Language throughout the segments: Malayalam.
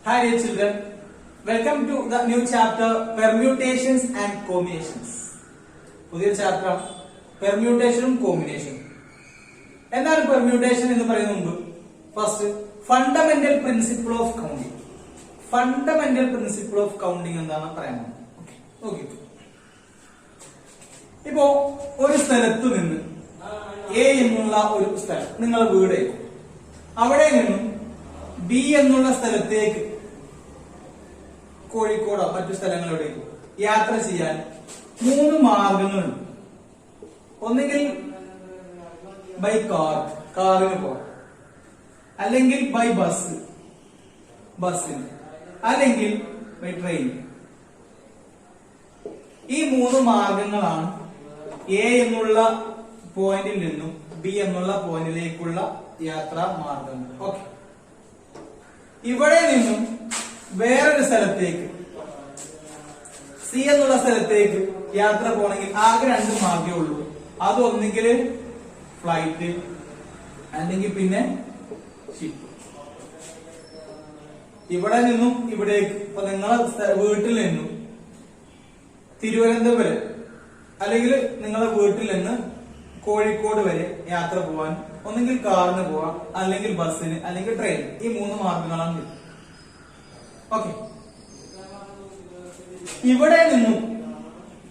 Hi dear children, welcome to the new chapter Permutations and Combinations. പുതിയ ചാപ്റ്റർ പെർമ്യൂട്ടേഷനും കോമ്പിനേഷനും. എന്താണ് പെർമ്യൂട്ടേഷൻ എന്ന് പറയുന്ന മുമ്പ് first fundamental principle of counting. Fundamental principle of counting എന്താണ് പറയാൻ നോക്കി. ഇപ്പോ ഒരു സ്ഥലത്ത് നിന്ന് എ എന്നുള്ള ഒരു സ്ഥലം നിങ്ങളുടെ വീട്, അവിടെ നിന്നും ബി എന്നുള്ള സ്ഥലത്തേക്ക് കോഴിക്കോടോ മറ്റു സ്ഥലങ്ങളിലേക്കോ യാത്ര ചെയ്യാൻ 3 മാർഗങ്ങളുണ്ട്. ഒന്നുകിൽ ബൈ കാറിന് പോകാം, അല്ലെങ്കിൽ ബൈ ബസ്സിന്, അല്ലെങ്കിൽ ബൈ ട്രെയിൻ. ഈ 3 മാർഗങ്ങളാണ് എ എന്നുള്ള പോയിന്റിൽ നിന്നും ബി എന്നുള്ള പോയിന്റിലേക്കുള്ള യാത്രാ മാർഗങ്ങൾ. ഓക്കെ, ഇവിടെ നിന്നും വേറൊരു സ്ഥലത്തേക്ക് സി എന്നുള്ള സ്ഥലത്തേക്ക് യാത്ര പോകണമെങ്കിൽ ആകെ 2 മാർഗമേ ഉള്ളൂ. അതൊന്നെങ്കിൽ ഫ്ലൈറ്റ്, അല്ലെങ്കിൽ പിന്നെ ഷിപ്പ്. ഇവിടെ നിന്നും ഇവിടേക്ക് ഇപ്പൊ നിങ്ങളെ വീട്ടിൽ നിന്നും തിരുവനന്തപുരം വരെ, അല്ലെങ്കിൽ നിങ്ങളെ വീട്ടിൽ നിന്ന് കോഴിക്കോട് വരെ യാത്ര പോവാൻ ഒന്നെങ്കിൽ കാറിന് പോവാം, അല്ലെങ്കിൽ ബസ്സിന്, അല്ലെങ്കിൽ ട്രെയിൻ. ഈ 3 മാർഗങ്ങളാണ്. ഓക്കെ, ഇവിടെ നിന്നും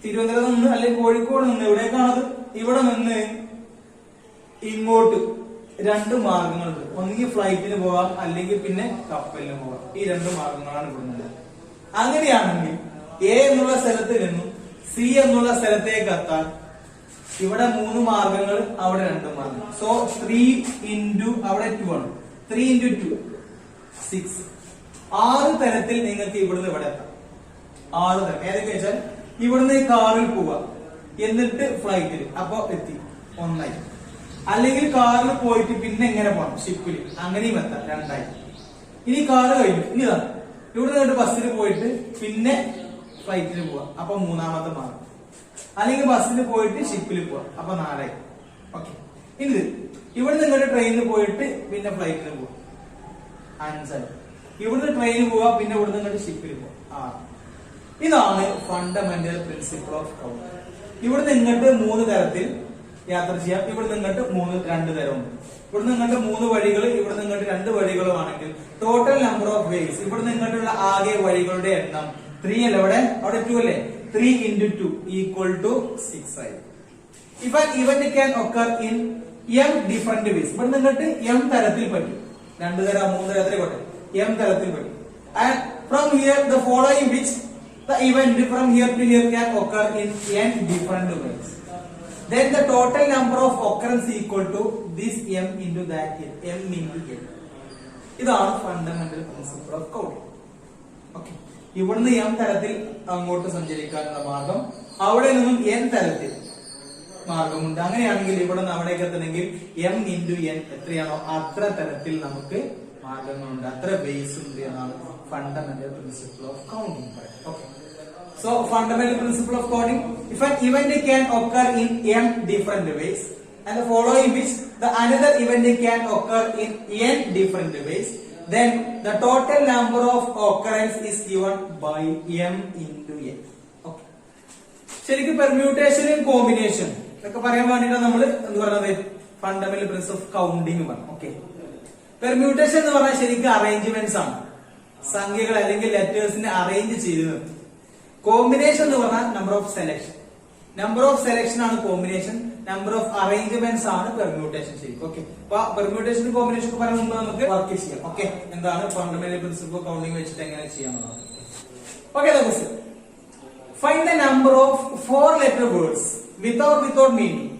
തിരുവനന്തപുരത്ത് നിന്ന് അല്ലെങ്കിൽ കോഴിക്കോട് നിന്ന് എവിടേക്കാണത്, ഇവിടെ നിന്ന് ഇങ്ങോട്ട് 2 മാർഗങ്ങളുണ്ട്. ഒന്നെങ്കിൽ ഫ്ലൈറ്റിന് പോവാം, അല്ലെങ്കിൽ പിന്നെ കപ്പലിന് പോവാം. ഈ 2 മാർഗങ്ങളാണ് ഇവിടുന്നത്. അങ്ങനെയാണെങ്കിൽ എ എന്നുള്ള സ്ഥലത്ത് നിന്നും സി എന്നുള്ള സ്ഥലത്തേക്ക് എത്താൻ ഇവിടെ 3 മാർഗങ്ങൾ, അവിടെ 2 മാർഗങ്ങൾ. സോ 3 into അവിടെ 2 ആണ്. 3 into 2 6. 6 തരത്തിൽ നിങ്ങൾക്ക് ഇവിടുന്ന് ഇവിടെ എത്താം. 6 തരം ഏതൊക്കെ വെച്ചാൽ ഇവിടുന്ന് കാറിൽ പോവാ, എന്നിട്ട് ഫ്ലൈറ്റിൽ, അപ്പൊ എത്തി 1 ആയി. അല്ലെങ്കിൽ കാറിൽ പോയിട്ട് പിന്നെ എങ്ങനെ പോകണം, ഷിപ്പിൽ, അങ്ങനെയും എത്താം 2 ആയി. ഇനി കാറ് കഴിഞ്ഞു, ഇനി ഇതാ ഇവിടുന്ന് ബസ്സിൽ പോയിട്ട് പിന്നെ ഫ്ലൈറ്റിൽ പോവാ, അപ്പൊ 3ാമത്തെ മാർഗം. അല്ലെങ്കിൽ ബസ്സിൽ പോയിട്ട് ഷിപ്പിൽ പോവാം, അപ്പൊ 4 ആയി. ഓക്കെ, ഇത് ഇവിടുന്ന് ഇങ്ങോട്ട് ട്രെയിനിൽ പോയിട്ട് പിന്നെ ഫ്ലൈറ്റിൽ പോവാം, 5 ആയി. ഇവിടുന്ന് ട്രെയിനിൽ പോവാ, പിന്നെ ഇവിടുന്ന് ഇങ്ങോട്ട് ഷിപ്പിൽ പോവാം, 6. ഇതാണ് ഫണ്ടമെന്റൽ പ്രിൻസിപ്പിൾ ഓഫ് കൗണ്ടിങ്. ഇവിടുന്ന് ഇങ്ങോട്ട് 3 തരത്തിൽ യാത്ര ചെയ്യാം. ഇവിടുന്ന് ഇങ്ങോട്ട് 2 തരമുണ്ട്. ഇവിടുന്ന് ഇങ്ങോട്ട് 3 വഴികൾ, ഇവിടുന്ന് ഇങ്ങോട്ട് 2 വഴികളും ആണെങ്കിൽ ടോട്ടൽ നമ്പർ ഓഫ് വേസ്, ഇവിടുന്ന് ഇങ്ങോട്ടുള്ള ആകെ വഴികളുടെ എണ്ണം 3 അല്ലേ, അവിടെ 2 അല്ലേ, 3 into 2 equal to 6 ആയി. If an event can occur in m different ways, ഇവിടുന്ന് ഇങ്ങോട്ട് m തരത്തിൽ പറ്റും, 2 തരം 3 തരത്തിൽ പറ്റും, m തരത്തിൽ പറ്റും. And from here the following which the event from here to here can occur in n different ways, then the total number of occurrence equal to this m into that m into n. ഇതാണ് fundamental principle of counting. Okay, ഇവിടുന്ന് m തരത്തിൽ അങ്ങോട്ട് സഞ്ചരിക്കാനുള്ള മാർഗം, അവിടെ നിന്നും n തരത്തിൽ മാർഗമുണ്ട്. അങ്ങനെയാണെങ്കിൽ ഇവിടെ നിന്ന് അവിടേക്ക് എത്തണമെങ്കിൽ m into n എത്രയാണോ അത്ര തരത്തിൽ നമുക്ക് മാർഗങ്ങളുണ്ട്, അത്ര ബേസ് ഉണ്ട് എന്നാണ് ഫണ്ടമെന്റൽ പ്രിൻസിപ്പിൾ ഓഫ് കൗണ്ടിങ് പറയുന്നത്. Okay, so fundamental principle of counting, if an event can occur in m different ways and the following which the another event can occur in n different ways, then the total number of occurrence is given by m into n. Okay, ശരിക്കും പെർമ്യൂട്ടേഷനും കോമ്പിനേഷനും ഇതൊക്കെ പറയാൻ വേണ്ടിയിട്ടാണ് നമ്മൾ എന്ത് പറയുന്നത്, ഫണ്ടമെന്റൽ പ്രിൻസിപ്പിൾ ഓഫ് കൗണ്ടിങ് പറഞ്ഞു. ഓക്കെ, പെർമ്യൂട്ടേഷൻ എന്ന് പറഞ്ഞാൽ ശരിക്കും അറേഞ്ച്മെന്റ്സ് ആണ്, സംഖ്യകൾ അല്ലെങ്കിൽ ലെറ്റേഴ്സിനെ അറേഞ്ച് ചെയ്ത്. കോമ്പിനേഷൻ എന്ന് പറഞ്ഞാൽ നമ്പർ ഓഫ് സെലക്ഷൻ ആണ് കോമ്പിനേഷൻ, നമ്പർ ഓഫ് അറേഞ്ച്മെന്റ്സ് ആണ് പെർമ്യൂട്ടേഷൻ ശരിക്കും. ഓക്കെ, അപ്പൊ പെർമ്യൂട്ടേഷൻ കോമ്പിനേഷൻ പറയുന്ന മുമ്പ് നമുക്ക് വർക്ക് ചെയ്യാം. ഓക്കെ, എന്താണ് ഫണ്ടമെന്റൽ പ്രിൻസിപ്പിൾ ഓഫ് കൗണ്ടിങ് വെച്ചിട്ട് എങ്ങനെ ചെയ്യാമെന്നാണ്. Okay, find the number of 4-letter words without meaning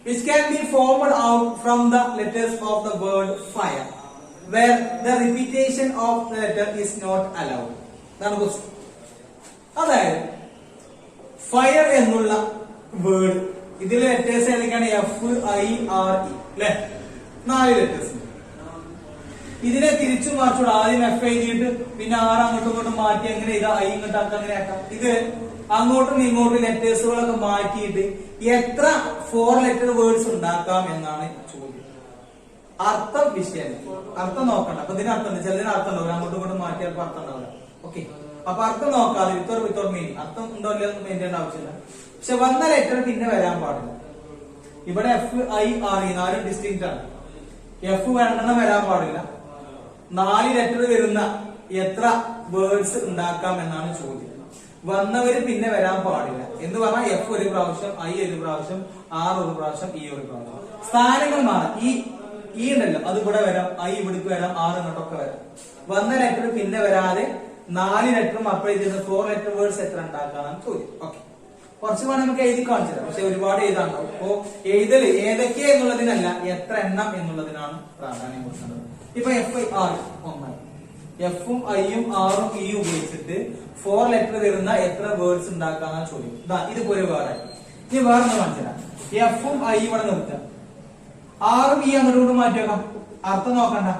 which can be formed out from the letters of the word fire where the repetition of the letter is not allowed. ഇതാണ് ക്വസ്റ്റ്യൻ. അതായത് ഫയർ എന്നുള്ള വേർഡ്, ഇതിലെ ലെറ്റേഴ്സ് ഏതൊക്കെയാണ്, FIRE അല്ലെ, 4 ലെറ്റേഴ്സ്. ഇതിനെ തിരിച്ചു മാറ്റൂടെ, ആദ്യം F എഴുതിയിട്ട് പിന്നെ R അങ്ങോട്ടും ഇങ്ങോട്ടും മാറ്റി എങ്ങനെ ഇതാ I ഇങ്ങോട്ട് ആക്കാം, അങ്ങനെ ആക്കാം. ഇത് അങ്ങോട്ടും ഇങ്ങോട്ടും ലെറ്റേഴ്സുകളൊക്കെ മാറ്റിയിട്ട് എത്ര 4-letter വേർഡ്സ് ഉണ്ടാക്കാം എന്നാണ് ചോദ്യം. അർത്ഥം വിഷയം, അർത്ഥം നോക്കണ്ട. അപ്പൊ ഇതിന് അർത്ഥം ചിലതിന് അർത്ഥം ഉണ്ടാവും, അങ്ങോട്ടും ഇങ്ങോട്ടും മാറ്റി ചിലപ്പോൾ അർത്ഥം ഉണ്ടാവില്ല. ഓക്കെ, അപ്പൊ അർത്ഥം നോക്കാതെ വിത്തോർ മീനിങ് അർത്ഥം ഉണ്ടോ ഇല്ലയോ മെയിൻ ചെയ്യേണ്ട ആവശ്യമില്ല. പക്ഷെ വന്ന ലെറ്റർ പിന്നെ വരാൻ പാടില്ല. ഇവിടെ എഫ് ഐ ആർ ഇ നാലും ഡിസ്റ്റിങ്ക്റ്റ് ആണ്. എഫ് രണ്ടെണ്ണം വരാൻ പാടില്ല. 4 ലെറ്റർ വരുന്ന എത്ര വേർഡ്സ് ഉണ്ടാക്കാം എന്നാണ് ചോദ്യം. വന്നവര് പിന്നെ വരാൻ പാടില്ല എന്ന് പറഞ്ഞാൽ എഫ് ഒരു പ്രാവശ്യം, ഐ ഒരു പ്രാവശ്യം, ആർ ഒരു പ്രാവശ്യം, ഇ ഒരു പ്രാവശ്യം. സ്ഥാനങ്ങൾ മാറാം. ഈ ഉണ്ടല്ലോ അത് ഇവിടെ വരാം, ഐ ഇവിടേക്ക് വരാം, ആർ ഇങ്ങോട്ടൊക്കെ വരാം. വന്ന ലെറ്റർ പിന്നെ വരാതെ 4 ലെറ്ററും അപ്ലൈ ചെയ്യുന്ന 4 ലെറ്റർ വേർഡ്സ് എത്ര ഉണ്ടാക്കാനാണ് ചോദ്യം. ഓക്കെ, കുറച്ച് വേണം നമുക്ക് എഴുതി കാണിച്ചു തരാം. പക്ഷെ ഒരുപാട് എഴുതാണ്ടാവും. അപ്പോ എഴുതൽ ഏതൊക്കെ എന്നുള്ളതിനല്ല എത്ര എണ്ണം എന്നുള്ളതിനാണ് പ്രാധാന്യം കൊടുക്കുന്നത്. ഇപ്പൊ എഫ് ഐ ആർ ഒന്നാണ്. എഫും ഐയും ആറും ഇയും ഉപയോഗിച്ചിട്ട് 4 ലെറ്റർ വരുന്ന എത്ര വേർഡ്സ് ഉണ്ടാക്കാന്നാണ് ചോദ്യം. ഇതിപ്പോ ഒരു വേർഡായി. ഇനി വേറൊന്ന് കാണിച്ചു തരാം. എഫും ഐ ഇവിടെ നിർത്തുക, ആറും ഈ അങ്ങോട്ട് മാറ്റി വെക്കാം. അർത്ഥം നോക്കണ്ട.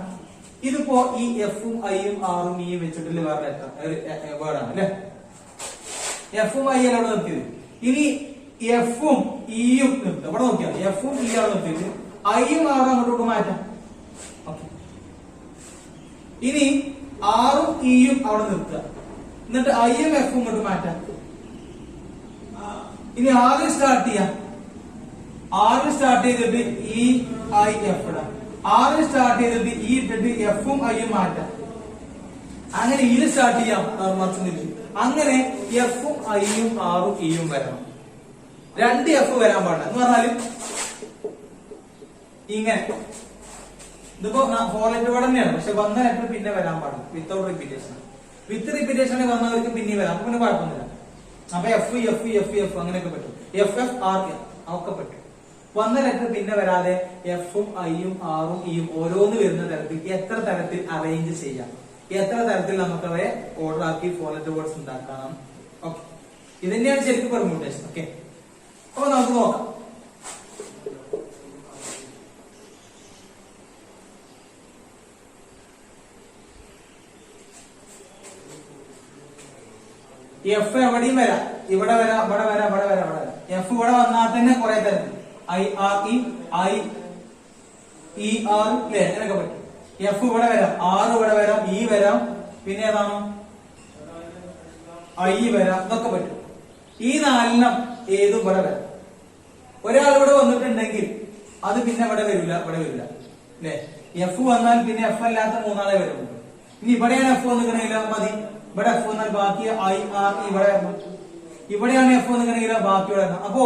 ഇതിപ്പോ ഈ എഫും ഐയും ആറും ഇയും വെച്ചിട്ടുള്ള വേറെ ലെറ്റർ വേർഡാണ് അല്ലെ. എഫും ഐ അല്ല അവിടെ നിർത്തിയത്. ഇനി എഫും ഇയും നിർത്തുക. ഇവിടെ നോക്കിയാൽ എഫും ഇ ആണ് നിർത്തിയിട്ട് ഐയും ആറും അങ്ങോട്ട് മാറ്റാം. ഇനി ആറും ഇയും അവിടെ നിർത്തുക. എന്നിട്ട് ഐയും എഫും ഇങ്ങോട്ട് മാറ്റാം. ഇനി ആദ്യം സ്റ്റാർട്ട് ചെയ്യാം. ആദ്യം സ്റ്റാർട്ട് ചെയ്തിട്ട് ഇ ഐ എഫ് ഇടാം. ആദ്യം സ്റ്റാർട്ട് ചെയ്തിട്ട് ഇ ഇട്ടിട്ട് എഫും ഐയും മാറ്റാം. അങ്ങനെ ഇ സ്റ്റാർട്ട് ചെയ്യാം. അങ്ങനെ എഫും ഐയും ആറും ഇയും വരണം. 2 എഫ് വരാൻ പാടില്ല. എന്ന് പറഞ്ഞാല് ഇങ്ങനെ ഇതിപ്പോ 4 ലെറ്റർ വേർഡ് തന്നെയാണ്. പക്ഷെ വന്ന ലെറ്റർ പിന്നെ വരാൻ പാടില്ല. Without repetition. വിത്ത് റിപ്പീറ്റേഷൻ വന്നവർക്ക് പിന്നെ വരാം. അപ്പൊ പിന്നെ കുഴപ്പമൊന്നുമില്ല. അപ്പൊ എഫ് എഫ് എഫ് എഫ് അങ്ങനെയൊക്കെ പറ്റും. എഫ് എഫ് ആർ ഒക്കെ പറ്റും. വന്ന ലെറ്റർ പിന്നെ വരാതെ എഫും ഐയും ആറും ഇയും ഓരോന്ന് വരുന്ന തരത്തിൽ എത്ര തരത്തിൽ അറേഞ്ച് ചെയ്യാം, എത്ര തരത്തിൽ നമുക്ക് അവരെ ഓർഡർ ആക്കി 4 ലെറ്റർ വേർഡ്സ് ഉണ്ടാക്കണം. ഓക്കെ, ഇത് തന്നെയാണ് ശരിക്കും പെർമ്യൂട്ടേഷൻ. ഓക്കെ, അപ്പൊ നമുക്ക് നോക്കാം. എഫ് എവിടെയും വരാം. ഇവിടെ വരാം, ഇവിടെ വരാം, ഇവിടെ വരാം, ഇവിടെ വരാം. എഫ് ഇവിടെ വന്നാൽ തന്നെ കുറെ തരത്തിൽ I R E I E R അല്ലെ അങ്ങനെയൊക്കെ പറ്റും. എഫ് ഇവിടെ വരാം, ആർ ഇവിടെ വരാം, ഇ വരാം, പിന്നെ ഏതാണ് ഐ വരാം. ഇതൊക്കെ പറ്റും. ഈ 4 ഏതും ഇവിടെ വരാം. ഒരാൾ ഇവിടെ വന്നിട്ടുണ്ടെങ്കിൽ അത് പിന്നെ ഇവിടെ വരില്ല, ഇവിടെ വരില്ല അല്ലെ. എഫ് വന്നാൽ പിന്നെ എഫ് അല്ലാത്ത 3 ആളെ വരുള്ളൂ. ഇനി ഇവിടെയാണ് എഫ് വന്നിട്ടുണ്ടെങ്കിൽ മതി. ഇവിടെ എഫ് വന്നാൽ ബാക്കി ഐ ആർ ഇവിടെ വരണം. ഇവിടെയാണ് എഫ് വന്നിട്ടുണ്ടെങ്കിൽ ബാക്കി ഇവിടെ വരണം. അപ്പോ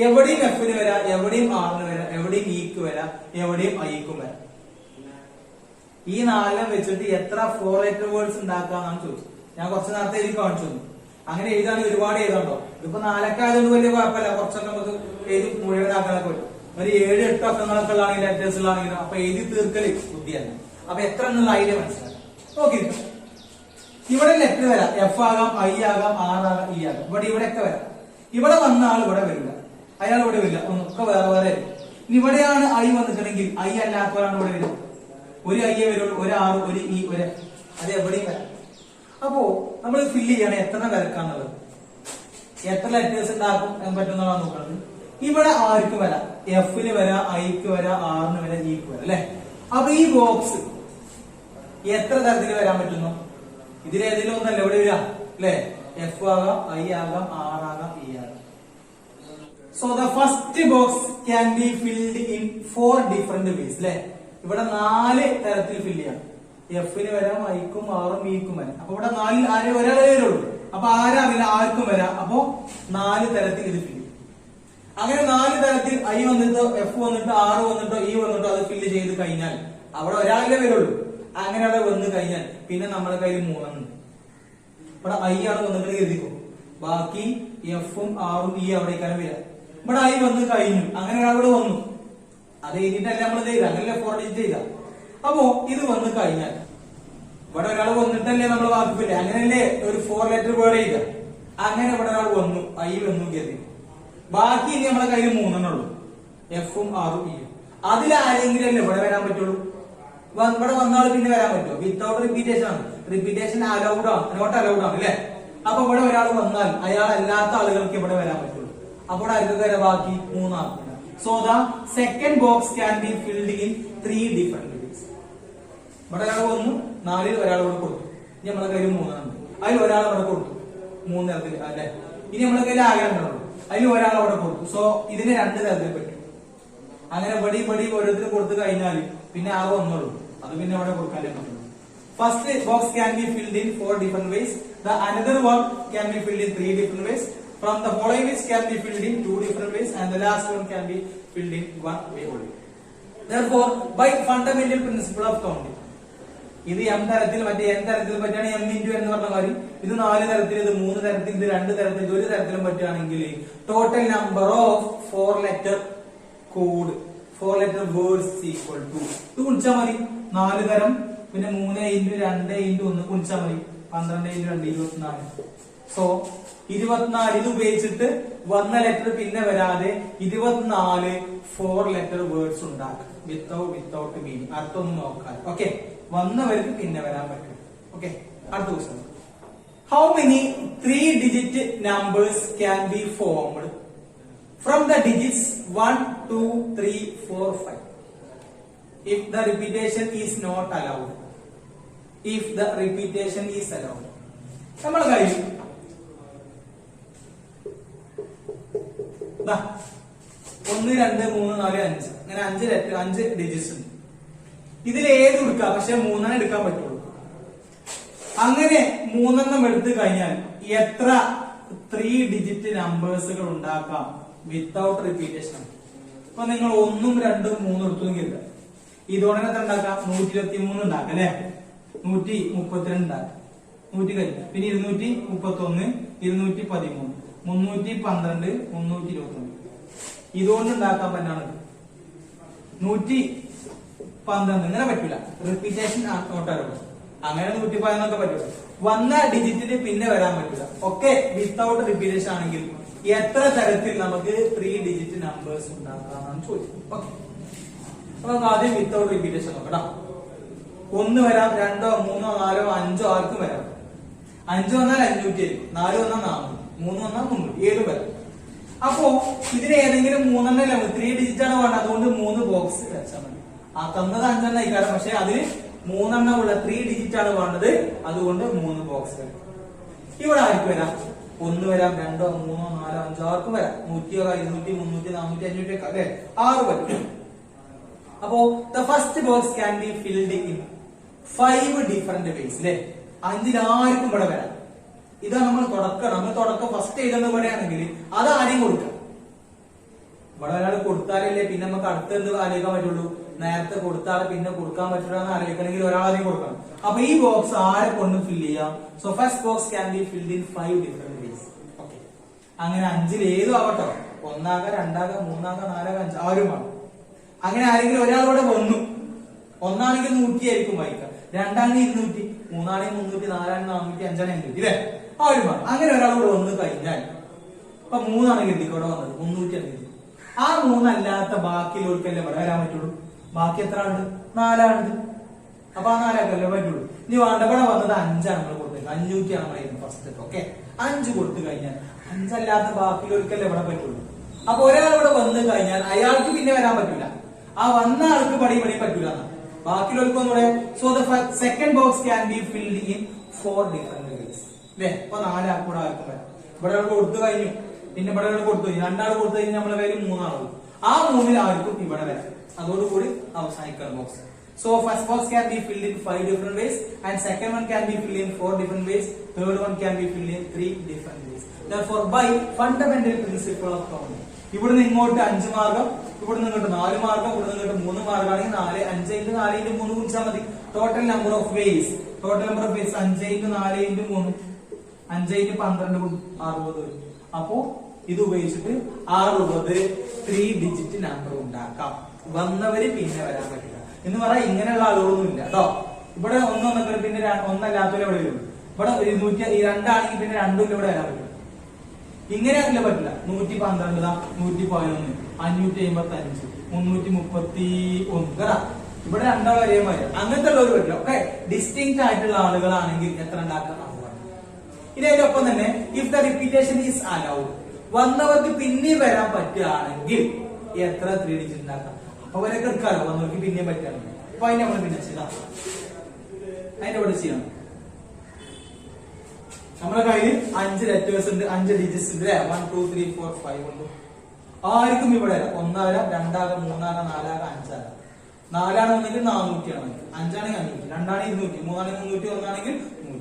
എവിടെയും എഫിന് വരാം, എവിടെയും ആറിന് വരാം, എവിടെയും ഇക്ക് വരാം, എവിടെയും ഐക്കും വരാം. ഈ 4 വെച്ചിട്ട് എത്ര 4 ലെറ്റർ വേർഡ്സ് ഉണ്ടാക്കാന്നാണ് ചോദിച്ചത്. ഞാൻ കുറച്ച് നേരത്തെ എഴുതി കാണിച്ചു തന്നു. അങ്ങനെ എഴുതാണെങ്കിൽ ഒരുപാട് എഴുതാണ്ടോ. ഇതിപ്പോ 4 ആയതുകൊണ്ട് വലിയ കുഴപ്പമില്ല. കുറച്ചൊക്കെ നമുക്ക് എഴുതി മുഴുവനാക്കാനൊക്കെ പറ്റും. ഒരു 7-8 അക്കങ്ങളൊക്കെ ഉള്ളതാണെങ്കിൽ ലെറ്റേഴ്സ് ഉള്ളതാണെങ്കിലും അപ്പൊ എഴുതി തീർക്കല് ബുദ്ധിയല്ല. അപ്പൊ എത്ര എന്നുള്ള ഐഡിയ മനസ്സിലാക്കാം. നോക്കി ഇവിടെ ലെറ്റർ വരാം. എഫ് ആകാം, ഐ ആകാം, ആർ ആകാം, ഇ ആകാം. ഇവിടെയൊക്കെ വരാം. ഇവിടെ വന്ന ആൾ ഇവിടെ വരില്ല, അയാൾ ഇവിടെ വരില്ല. ഒക്കെ വേറെ വേറെ. ഇനി ഇവിടെയാണ് ഐ വന്നിട്ടുണ്ടെങ്കിൽ ഐ അല്ലാത്തവരാണ് ഇവിടെ വരും. ഒരു ഐ വരുള്ളൂ, ഒരു ആറ്, ഒരു ഇ, ഒരു അത് എവിടെയും വരാം. അപ്പോ നമ്മൾ ഫില്ല് ചെയ്യണം എത്ര വരക്കാന്നുള്ളത്, എത്ര ലെറ്റേഴ്സ് ഉണ്ടാക്കും പറ്റുന്നതാണ് നോക്കുന്നത്. ഇവിടെ ആർക്ക് വരാം, എഫിന് വരാം, ഐക്ക് വരാം, ആറിന് വരാം, ഇക്ക് വരാം അല്ലെ. അപ്പൊ ഈ ബോക്സ് എത്ര തരത്തിൽ വരാൻ പറ്റുന്നു? ഇതിലേതെങ്കിലും ഒന്നല്ല ഇവിടെ വരാം അല്ലെ. എഫ് ആകാം, ഐ ആകാം, ആർ ആകാം, ഇ ആകാം. So the first box can be filled in 4 different ways അല്ലെ. ഇവിടെ 4 തരത്തിൽ ഫില്ല് ചെയ്യാം. എഫിന് വരാം, ഐക്കും ആറും ഇക്കും വരാം. അപ്പൊ ഇവിടെ 4 ആരും ഒരാളെ വരുള്ളൂ. അപ്പൊ ആരറിയില്ല, ആർക്കും വരാം. അപ്പൊ 4 തരത്തിൽ ഇത് ഫില്ല്. അങ്ങനെ 4 തരത്തിൽ ഐ വന്നിട്ടോ, എഫ് വന്നിട്ടോ, ആറ് വന്നിട്ടോ, ഇ വന്നിട്ടോ അത് ഫില്ല് ചെയ്ത് കഴിഞ്ഞാൽ അവിടെ ഒരാളെ വരുള്ളൂ. അങ്ങനെ അവിടെ വന്നു കഴിഞ്ഞാൽ പിന്നെ നമ്മുടെ കയ്യിൽ 3 ഉണ്ട്. ഇവിടെ ഐ ആണ് വന്നിട്ട് കരുതിക്കോ. ബാക്കി എഫും ആറും ഇ അവിടേക്കാണ് വരിക. ഇവിടെ ഐ വന്ന് കഴിഞ്ഞു. അങ്ങനെ ഒരാൾ വന്നു, അത് എഴുതിട്ടല്ല നമ്മൾ ചെയ്ത, അങ്ങനെ 4 ഡിജിറ്റ് ചെയ്ത. അപ്പോ ഇത് വന്ന് കഴിഞ്ഞാൽ ഇവിടെ ഒരാൾ വന്നിട്ടല്ലേ നമ്മൾ വാക്കിപ്പില്ലേ, അങ്ങനെയല്ലേ ഒരു 4 ലെറ്റർ വേർഡ് ചെയ്ത. അങ്ങനെ ഇവിടെ ഒരാൾ വന്നു, ഐ വന്നു കരുതി. ബാക്കി ഇനി നമ്മളെ കയ്യിൽ 3 ഉള്ളൂ, എഫും ആറും ഇയും. അതിലാരെങ്കിലും അല്ലേ ഇവിടെ വരാൻ പറ്റുള്ളൂ. ഇവിടെ വന്നാൽ പിന്നെ വരാൻ പറ്റുമോ? വിത്തൗട്ട് റിപ്പീറ്റേഷൻ ആണ്. റിപ്പീറ്റേഷൻ അലൗഡ് ആണ്, നോട്ട് അലൗഡ് ആണ് അല്ലെ. അപ്പൊ ഇവിടെ ഒരാൾ വന്നാൽ അയാൾ അല്ലാത്ത ആളുകൾക്ക് ഇവിടെ വരാൻ പറ്റുള്ളൂ. അപ്പോൾ ആർക്ക് വരെ ബാക്കി 3 ആൾക്ക്. So the second box can be filled in 3 different vase. ഇവിടെ ഒരാൾ വന്നു, 4 ഒരാൾ ഇവിടെ കൊടുത്തു. ഇനി നമ്മളെ കയ്യിൽ 3 ഉണ്ട്, അതിൽ ഒരാൾ അവിടെ കൊടുത്തു 3 തരത്തിൽ അല്ലെ. ഇനി നമ്മളെ കയ്യിൽ ആകെ 2 ഉള്ളൂ, അതിൽ ഒരാൾ അവിടെ കൊടുത്തു. സോ ഇതിന് 2 തരത്തിൽ പറ്റും. അങ്ങനെ പടി ഓരോരുത്തർ കൊടുത്തു കഴിഞ്ഞാൽ പിന്നെ ആകെ ഒന്നുള്ളൂ, അത് പിന്നെ അവിടെ കൊടുക്കാൻ പറ്റുള്ളൂ. First box can be filled in 4 different ways. The another one can be filled in 3 different ways. From the following which can be filled in 2 different ways, and the last one can be filled in 1 way only. Therefore, by fundamental principle of counting, ഇത് m തരത്തിൽ മറ്റേ n തരത്തിൽ പറ്റുകയാണ് m into എന്ന് പറഞ്ഞ കാര്യം. ഇത് 4 തരത്തിൽ, ഇത് 3 തരത്തിൽ, ഇത് 2 തരത്തിൽ, ഇത് 1 തരത്തിലും പറ്റുകയാണെങ്കിൽ total number of 4 letter code 4 letter words equal to 2 ഗുണിച്ചാൽ മതി. 4 തരം പിന്നെ 3 into 2 into 1 ഗുണിച്ചാൽ മതി. 12 into 2 24. സോ 24 ഇത് ഉപയോഗിച്ചിട്ട് വന്ന ലെറ്റർ പിന്നെ വരാതെ 24 4 letter വേർഡ്സ് ഉണ്ടാക്കാം വിത്തൗട്ട് മീനിങ്, അർത്ഥമൊന്നും നോക്കാൻ. ഓക്കെ, വന്നവർക്ക് പിന്നെ വരാൻ പറ്റും. ഓക്കെ, അടുത്ത question. How many 3-digit numbers can be formed from the digits 1, 2, 3, 4, 5 if the repetition is not allowed? If the repetition is allowed, നമ്മുടെ കയ്യിൽ 1, 2, 3, 4, 5 അങ്ങനെ 5 ലെറ്റർ 5 ഡിജിറ്റ്സ് ഉണ്ട്. ഇതിൽ ഏത് എടുക്കാം, പക്ഷെ 3 എടുക്കാൻ പറ്റുള്ളൂ. അങ്ങനെ 3 എടുത്തു കഴിഞ്ഞാൽ എത്ര 3-digit നമ്പേഴ്സുകൾ ഉണ്ടാക്കാം വിത്തൗട്ട് റിപ്പീറ്റേഷൻ? ഇപ്പൊ നിങ്ങൾ 1, 2, 3 എടുത്തു നോക്കിയില്ല, ഇതോടെ ഉണ്ടാക്കാം 123 ഉണ്ടാക്കാം അല്ലെ, 132 ഉണ്ടാക്കാം, 100 കഴിഞ്ഞു, പിന്നെ 231, 213, 312, 322 ഇതുകൊണ്ട് ഉണ്ടാക്കാൻ പറ്റാണ് 112. ഇങ്ങനെ പറ്റൂല, റിപ്പീറ്റേഷൻ നോട്ടാലോ. അങ്ങനെ 111 പറ്റൂല. വന്ന ഡിജിറ്റിന് പിന്നെ വരാൻ പറ്റില്ല. ഒക്കെ വിത്തൗട്ട് റിപ്പീറ്റേഷൻ ആണെങ്കിൽ എത്ര തരത്തിൽ നമുക്ക് 3-digit നമ്പേഴ്സ് ഉണ്ടാക്കാന്നാണ് ചോദിച്ചത്. ഓക്കെ, അപ്പൊ നമുക്ക് ആദ്യം വിത്തൗട്ട് റിപ്പീറ്റേഷൻ നോക്കാം. 1 വരാം, 2, 3, 4, 5 ആർക്കും വരാം. 5 വന്നാൽ 500 ആയിരിക്കും, 4 വന്നാൽ 400, 3 വന്നാൽ 300, 7 വരാം. അപ്പോ ഇതിന് ഏതെങ്കിലും 3 3-digit ആണ് വേണ്ടത്, അതുകൊണ്ട് 3 ബോക്സ് വെച്ചാൽ മതി. ആ തന്നത് 5 ആയിക്കാരം, പക്ഷെ അതിന് 3 ഉള്ള 3-digit ആണ് വേണ്ടത്, അതുകൊണ്ട് 3 ബോക്സ് വരും. ഇവിടെ ആർക്ക് വരാം? 1 വരാം, 2, 3, 4, 5 ആർക്കും വരാം. 100, 200, 300, 400, 500 ഒക്കെ അല്ലെ, 6 വരും. അപ്പോ the first box can be filled in 5 different ways അല്ലെ. 5 ആർക്കും ഇവിടെ വരാം. ഇതാണ് നമ്മൾ തുടക്കം ഫസ്റ്റ് എഴുതുന്ന ഇവിടെയാണെങ്കിൽ അത് ആരെയും കൊടുക്കാം. ഇവിടെ ഒരാൾ കൊടുത്താലല്ലേ പിന്നെ നമുക്ക് അടുത്തെന്ത് ആലോചിക്കാൻ പറ്റുള്ളൂ. നേരത്തെ കൊടുത്താൽ പിന്നെ കൊടുക്കാൻ പറ്റില്ല എന്ന് ആലോചിക്കണമെങ്കിൽ ഒരാളെയും കൊടുക്കണം. അപ്പൊ ഈ ബോക്സ് ആരെ കൊണ്ട് ഫില്ല് ചെയ്യാം? So first box can be filled in 5 different ways. Okay, അങ്ങനെ 5 ഏതും ആവട്ടോ, 1 ആകാം, 2 ആകാം, 3 ആകാം, 4 ആകാം, 5 ആരും ആണ്. അങ്ങനെ ആരെങ്കിലും ഒരാളോടെ വന്നു, 1 ആണെങ്കിൽ 100 ആയിരിക്കും വായിക്കാം, 2 ആണെങ്കിൽ 200, 3 ആണെങ്കിൽ 300, 4 ആണെങ്കിൽ 400, 5 ആണെങ്കിൽ 500 ഇല്ലേ, ആരും ആണ്. അങ്ങനെ ഒരാളോട് വന്നു കഴിഞ്ഞാൽ ഇപ്പൊ 3 ആണെങ്കിൽ ഇവിടെ വന്നത് 300 ആണ്. ആ 3 അല്ലാത്ത ബാക്കിയുള്ളവർക്കല്ലേ ഇവിടെ വരാൻ പറ്റുള്ളൂ. ബാക്കി എത്ര ആളുണ്ട്? 4 ആളുണ്ട്. അപ്പൊ ആ 4 ആൾക്കല്ലേ പറ്റുള്ളൂ. ഇനി ഇവിടെ വന്നത് 5 ആണ് നമ്മൾ കൊടുത്തത്, 500 ആണ് നമ്മൾ ഫസ്റ്റ്. ഓക്കെ, 5 കൊടുത്തു കഴിഞ്ഞാൽ 5 അല്ലാത്ത ബാക്കിയുള്ളവർക്കല്ലേ ഇവിടെ പറ്റുള്ളൂ. അപ്പൊ ഒരാളിവിടെ വന്നു കഴിഞ്ഞാൽ അയാൾക്ക് പിന്നെ വരാൻ പറ്റില്ല, ആ വന്ന ആൾക്ക് പടി പറ്റൂല, ബാക്കിയുള്ളവർക്ക് ഒന്നുകൂടെ. So the second box can be filled in 4 different ways അല്ലെ. അപ്പൊ 4 ആൾക്ക് കൂടെ ആർക്കും വരാം. ഇവിടെ കൊടുത്തു കഴിഞ്ഞു, പിന്നെ ഇവിടെ കൊടുത്തു കഴിഞ്ഞു, 2 ആൾ കൊടുത്തു കഴിഞ്ഞാൽ നമ്മളെ പേര് 3 ആളുള്ളൂ. ആ 3 ആർക്കും ഇവിടെ വരാം. അതോടുകൂടി അവസാനിക്കണം box. So first box can be filled in 5 different ways, and second one can be filled in 4 different ways, third one can be filled in 3 different ways. Therefore, by fundamental principle of counting, ഇവിടുന്ന് ഇങ്ങോട്ട് 5 മാർഗം, ഇവിടുന്ന് ഇങ്ങോട്ട് 4 മാർഗം, ഇവിടുന്ന് ഇങ്ങോട്ട് 3 മാർഗമാണെങ്കിൽ 4, 5 into 4 into 3 ഗുണിച്ചാൽ മതി. Total number of vase 5 into 4 into 3, 5 into 12 60 വരും. അപ്പോ ഇത് ഉപയോഗിച്ചിട്ട് 60 3-digit നമ്പർ ഉണ്ടാക്കാം. വന്നവര് പിന്നെ വരാൻ പറ്റില്ല എന്ന് പറയാൻ ഇങ്ങനെയുള്ള ആളുകളൊന്നും ഇല്ല കേട്ടോ. ഇവിടെ 1 വന്നൊക്കെ പിന്നെ 1 അല്ലാത്തവരെ ഇവിടെ വരും. ഇവിടെ 2 ആണെങ്കിൽ പിന്നെ 2 ഇവിടെ വരാൻ പറ്റില്ല. ഇങ്ങനെയാക്കില്ല പറ്റില്ല. 112, 111, 555, 331 കേട്ടാ. ഇവിടെ 2 വരെ വരും. അങ്ങനത്തെ ഉള്ളവർ പറ്റില്ല. ഓക്കെ, ഡിസ്റ്റിങ്ക്റ്റ് ആയിട്ടുള്ള ആളുകളാണെങ്കിൽ എത്ര ഉണ്ടാക്കാം? ഇതിനൊപ്പം തന്നെ if the repetition is allowed, വന്നവർക്ക് പിന്നെ വരാൻ പറ്റുകയാണെങ്കിൽ എത്ര 3-digit ഉണ്ടാക്കാം? അപ്പൊ അവരൊക്കെ എടുക്കാറോ വന്നവർക്ക് പിന്നെ പറ്റുകയാണെങ്കിൽ. അപ്പൊ അതിന് നമ്മൾ പിന്നെ ചെയ്താൽ അതിന്റെ ഇവിടെ ചെയ്യണം. നമ്മളെ കയ്യിൽ 5 ലെറ്റേഴ്സ് ഉണ്ട്, 5 ഡിജിറ്റ്സ് ഉണ്ട് അല്ലെ. 1 2 3 4 5 ഉണ്ട്. ആർക്കും ഇവിടെ വരാം. 1 ആകാം, 2 ആകാം, 3 ആകാം, 4 ആകാം, 5 ആകാം. 4 ആണെന്നുണ്ടെങ്കിൽ 400 ആണ്, 5 ആണെങ്കിൽ 500, 2 ആണെങ്കിൽ 200, 3 ആണെങ്കിൽ 300, 1 ആണെങ്കിൽ 100.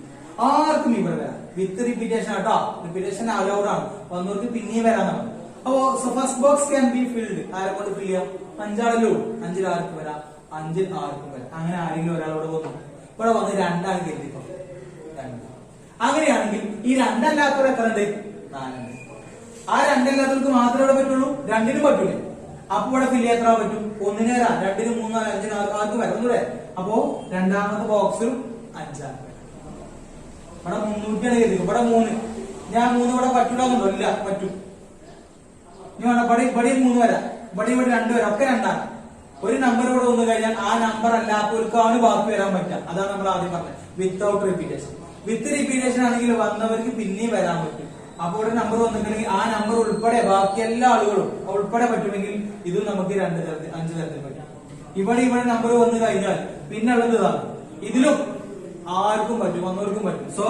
ആർക്കും ഇവിടെ വരാം. വിത്ത് റിപ്പീറ്റേഷൻ ആട്ടോ. റിപ്പീറ്റേഷൻ അലൗഡ് ആണ്. വന്നവർക്ക് പിന്നെയും വരാനാണ്. അപ്പോ first box can be filled. ആരെ കൊണ്ട് ഫിൽ ചെയ്യാം? 5 ആളല്ലോ. 5 ആർക്കും വരാം, 5 ആർക്കും വരാം. അങ്ങനെ ആരെങ്കിലും ഒരാളോട് വന്നു ഇവിടെ വന്ന് 2 ആണ് കരുതിക്കോ. 2. അങ്ങനെയാണെങ്കിൽ ഈ 2 അല്ലാത്തവർ എത്ര ഉണ്ട്? 4 ഉണ്ട്. ആ 2 അല്ലാത്തവർക്ക് മാത്രമേ ഇവിടെ പറ്റുള്ളൂ, 2-നും പറ്റൂലേ. അപ്പൊ ഇവിടെ ഫില്ല് ചെയ്യാൻ എത്ര പറ്റും? 1-ന് വരാം, 2-ന് 3, 4, 5-ന് ആർക്കും വരാം. ഒന്നുകൂടെ. അപ്പോ രണ്ടാമത്തെ ബോക്സിൽ 5 ആണ്. ഇവിടെ 300 ആണ് കരുതിക്കോ. ഇവിടെ 3. ഞാൻ 3 ഇവിടെ പറ്റൂലെന്നുണ്ടോ? ഇല്ല, പറ്റും. ഇനി വേണം ഇവിടെ 3 വരാം, ഇവിടെ 2 വരാം, ഒക്കെ 2 ആണ്. ഒരു നമ്പർ ഇവിടെ വന്നു കഴിഞ്ഞാൽ ആ നമ്പർ അല്ലാത്തവർക്കാണ് ബാക്കി വരാൻ പറ്റുക. അതാണ് നമ്മൾ ആദ്യം പറഞ്ഞത്, വിത്തൗട്ട് റിപ്പീറ്റേഷൻ. വിത്ത് റിപ്പീറ്റേഷൻ ആണെങ്കിൽ വന്നവർക്ക് പിന്നെയും വരാൻ പറ്റും. അപ്പൊ ഒരു നമ്പർ വന്നിട്ടുണ്ടെങ്കിൽ ആ നമ്പർ ഉൾപ്പെടെ ബാക്കി എല്ലാ ആളുകളും ഉൾപ്പെടെ പറ്റുമെങ്കിൽ ഇതും നമുക്ക് 2 തരത്തിൽ 5 തരത്തിൽ പറ്റും. ഇവിടെ നമ്പർ വന്നു കഴിഞ്ഞാൽ പിന്നെ ഉള്ളത് ഇതാണ്. ഇതിലും ആർക്കും പറ്റും, വന്നവർക്കും പറ്റും. So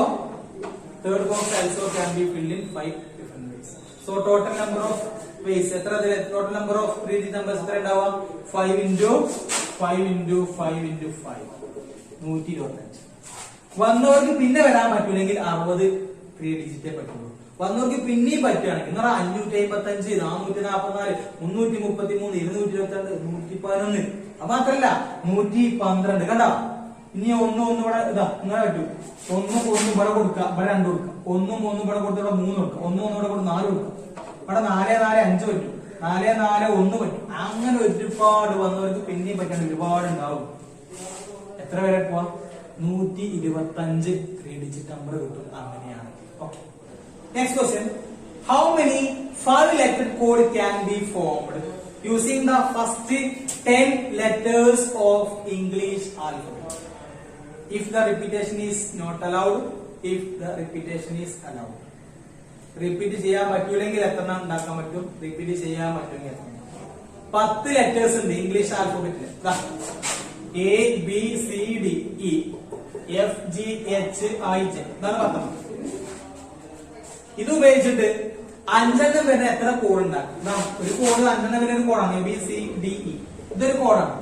third box also can be filled in 5 different ways. So total number of ways എത്ര? Total number of 3 digit numbers എത്ര ഉണ്ടാവാം? 5 into 5 into 5 into 5 125. വന്നവർക്ക് പിന്നെ വരാൻ പറ്റൂലെങ്കിൽ 60 3 ഡിജിറ്റേ പറ്റുള്ളൂ. വന്നവർക്ക് പിന്നെയും പറ്റുകയാണെങ്കിൽ 555, 444, 333, 222, 111. അത് മാത്രല്ല 112. കണ്ടോ? ഇനി ഒന്ന് ഇവിടെ ഇതാ ഇങ്ങനെ പറ്റും. 1 ഇവിടെ കൊടുക്കുക, ഇവിടെ 2 കൊടുക്കുക. 1 3 ഇവിടെ കൊടുത്ത ഇവിടെ 3 കൊടുക്കുക. 1 1 ഇവിടെ കൊടുത്ത് 4 കൊടുക്കുക. ഇവിടെ 4 4 5 പറ്റും. 4 4 1 പറ്റും. അങ്ങനെ ഒരുപാട് വന്നവർക്ക് പിന്നെയും പറ്റാൻ ഒരുപാട് ഉണ്ടാവും. എത്ര വരെ പോവാ? 125 3 ഡിജിറ്റ് നമ്പർ കിട്ടും. അങ്ങനെയാണ്. Okay. Next question. How many 5-letter code can be formed using the first 10 letters of English alphabet? If the repetition is not allowed, if the repetition is allowed. Repeat ചെയ്യാൻ പറ്റൂലെങ്കിൽ എത്ര ഉണ്ടാക്കാൻ പറ്റും? റിപ്പീറ്റ് ചെയ്യാൻ പറ്റുമെങ്കിൽ 10 ലെറ്റേഴ്സ് ഉണ്ട് English ആൽഫബറ്റിൽ. A B C D E F G H I J. ഇതാണ് 10. ഇത് ഉപയോഗിച്ചിട്ട് 5 വരെ എത്ര കോഡ് ഉണ്ടാക്കും? ഒരു കോഡ് 5 വരെ ഒരു കോഡാണ്. A B C D E ഇതൊരു കോഡാണ്.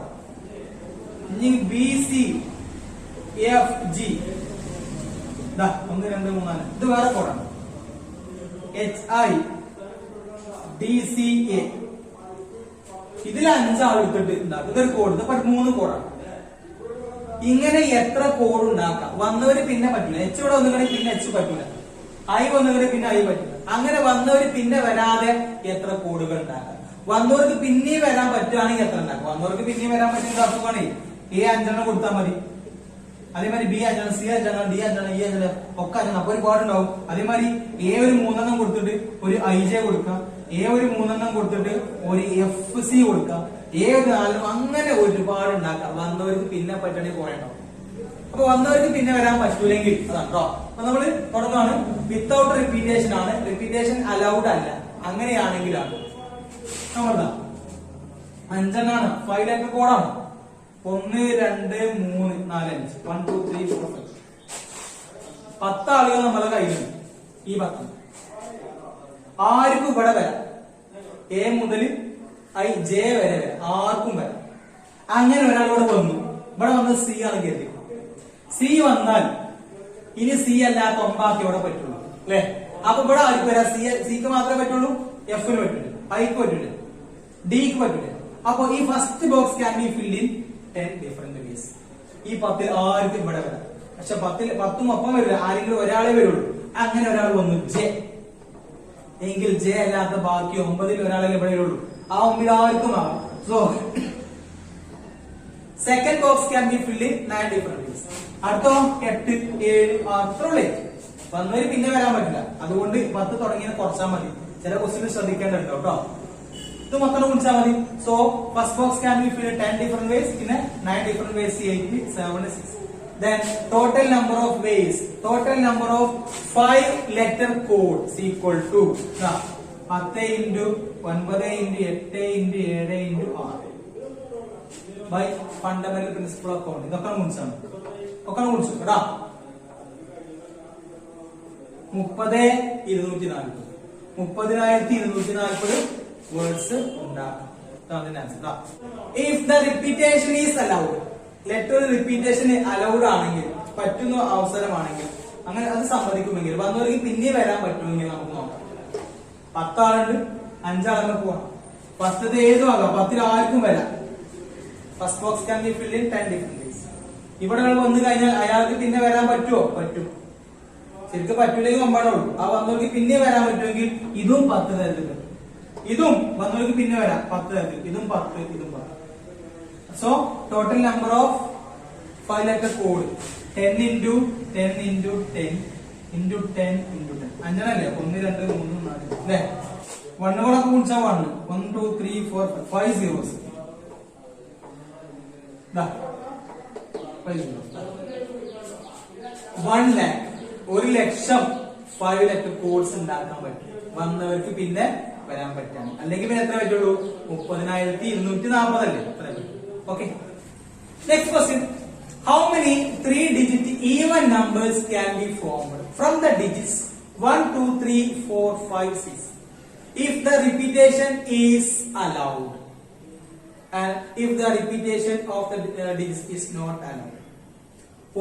ഇനി B C F G 1 2 3 4 ഇത് വേറെ കോഡാണ്. H I D C A ഇതിൽ 5 ആൾ എടുത്തിട്ട് ഉണ്ടാക്കും. ഇതൊരു കോഡ്. ഇത് 3 കോഡാണ്. ഇങ്ങനെ എത്ര കോഡ് ഉണ്ടാക്കാം? വന്നവര് പിന്നെ പറ്റില്ല. H ഇവിടെ വന്നുകഴിഞ്ഞാൽ പിന്നെ H പറ്റില്ല. I വന്നുകഴിഞ്ഞാൽ പിന്നെ I പറ്റില്ല. അങ്ങനെ വന്നവര് പിന്നെ വരാതെ എത്ര കോഡുകൾ ഉണ്ടാക്കാം? വന്നവർക്ക് പിന്നെയും വരാൻ പറ്റുകയാണെങ്കിൽ എത്ര ഉണ്ടാക്കും? വന്നവർക്ക് പിന്നെയും വരാൻ പറ്റുന്ന അസുഖമാണ് A 5 കൊടുത്താൽ മതി. അതേമാതിരി B 5, C 5, D 5, E 5 ഒക്കെ 5. അപ്പൊ ഒരുപാട് ഉണ്ടാവും. അതേമാതിരി A ഒരു 3 കൊടുത്തിട്ട് ഒരു IJ കൊടുക്കാം. A ഒരു 3 കൊടുത്തിട്ട് ഒരു FC കൊടുക്കാം. A ഒരു 4. അങ്ങനെ ഒരുപാട് ഉണ്ടാക്കാം. വന്നവർക്ക് പിന്നെ പറ്റണേ പോയണ്ടാവും. അപ്പൊ വന്നവർക്ക് പിന്നെ വരാൻ പറ്റൂലെങ്കിൽ അതാണ് കേട്ടോ. അപ്പൊ നമ്മള് തുടങ്ങാണ്. വിത്തൗട്ട് റിപ്പീറ്റേഷൻ ആണ്. റിപ്പീറ്റേഷൻ അലൗഡ് അല്ല. അങ്ങനെയാണെങ്കിലാണ് നമ്മളെന്താ 5 5-letter കോഡാണ്. 1 2 3 4 5 1 2 3 4 5 10 ആളുകൾ നമ്മളെ കയ്യിലുണ്ട്. ഈ 10 ആർക്കും ഇവിടെ വരാം. A മുതൽ I J വരെ വരാം. ആർക്കും വരാം. അങ്ങനെ ഒരാളോട് വന്നു. ഇവിടെ വന്ന് C ആണ് കരുതി. C വന്നാൽ ഇനി C അല്ലാത്ത 9 ഇവിടെ പറ്റുള്ളൂ അല്ലെ. അപ്പൊ ഇവിടെ ആർക്ക് വരാം? സിക്ക് മാത്രമേ പറ്റുള്ളൂ. Fന് പറ്റില്ല, Iക്ക് പറ്റില്ല, Dക്ക് പറ്റില്ല. അപ്പൊ ഈ first box can be filled in 10 different vase. ഈ 10 ആർക്കും ഇവിടെ വരാം. പക്ഷെ 10 ഒപ്പം വരില്ല. ആരെങ്കിലും ഒരാളെ വരുള്ളൂ. അങ്ങനെ ഒരാൾ വന്നു J എങ്കിൽ J അല്ലാത്ത ബാക്കി 9 ഒരാളെ ഇവിടെ വരുള്ളൂ. ആ 9 ആർക്കും ആവാം. So second box can be filled in 9 different vase. അടുത്തോ 8 7 അത്രയുള്ളേ. വന്നവര് പിന്നെ വരാൻ പറ്റില്ല. അതുകൊണ്ട് 10 തുടങ്ങിയത് കുറച്ചാൽ മതി. ചില ക്വസ്റ്റ്യൻ ശ്രദ്ധിക്കേണ്ടതുണ്ട് കേട്ടോ. ഇത് മൊത്തം വിളിച്ചാൽ മതി. So first box can be filled 10 different vase. പിന്നെ 9 different vase 8 7 6. Then total number of ways, total number of 5-letter code is equal to 10 into 9 into 8 into 7 into 6 by fundamental principle of counting. ഇതൊക്കെ മുൻസാണ്. ഒക്കെ മുൻസു കേട്ടാ. 30,240 30,240 വേർഡ്സ് ഉണ്ടാക്കാം. If the repetition is allowed, letter repetition allowed ആണെങ്കിൽ, പറ്റുന്ന അവസരമാണെങ്കിൽ, അങ്ങനെ അത് സമ്മതിക്കുമെങ്കിൽ, വന്നവർക്ക് പിന്നെ വരാൻ പറ്റുമെങ്കിൽ നമുക്ക് നോക്കാം. 10 ആളുണ്ട്, 5 ആളെ പോവാം. ഫസ്റ്റത്തെ ഏതും ആകാം, 10 ആർക്കും വരാം. First box can be filled in 10 different vase. ഇവിടെ വന്നു കഴിഞ്ഞാൽ അയാൾക്ക് പിന്നെ വരാൻ പറ്റുമോ? പറ്റും. ശരിക്കും പറ്റൂലെങ്കിൽ വമ്പാടുള്ളൂ. ആ വന്നവർക്ക് പിന്നെ വരാൻ പറ്റുമെങ്കിൽ ഇതും 10 തരത്തിലുണ്ട്. ഇതും വന്നവർക്ക് പിന്നെ വരാം 10 തരത്തിൽ. ഇതും 10, ഇതും 10. So total number of 5 letter code 10 into 10 into 10 into 10 into 10. 5 അല്ലേ? 1 2 3 4 അല്ലേ? 1 കൂടെ കൂടിച്ചാൽ 1 1 2 3 4 5 zeros. 1 lakh 1 ലക്ഷം 5 ലെറ്റർ കോഡ്സ് ഉണ്ടാക്കാൻ പറ്റും വന്നവർക്ക് പിന്നെ വരാൻ പറ്റാണ്. അല്ലെങ്കിൽ പിന്നെ എത്ര പറ്റുള്ളൂ? 30,240 അല്ലേ? അത്ര പറ്റും. Okay, next question. How many 3-digit even numbers can be formed from the digits 1 2 3 4 5 6 if the repetition is allowed and if the repetition of the digits is not allowed?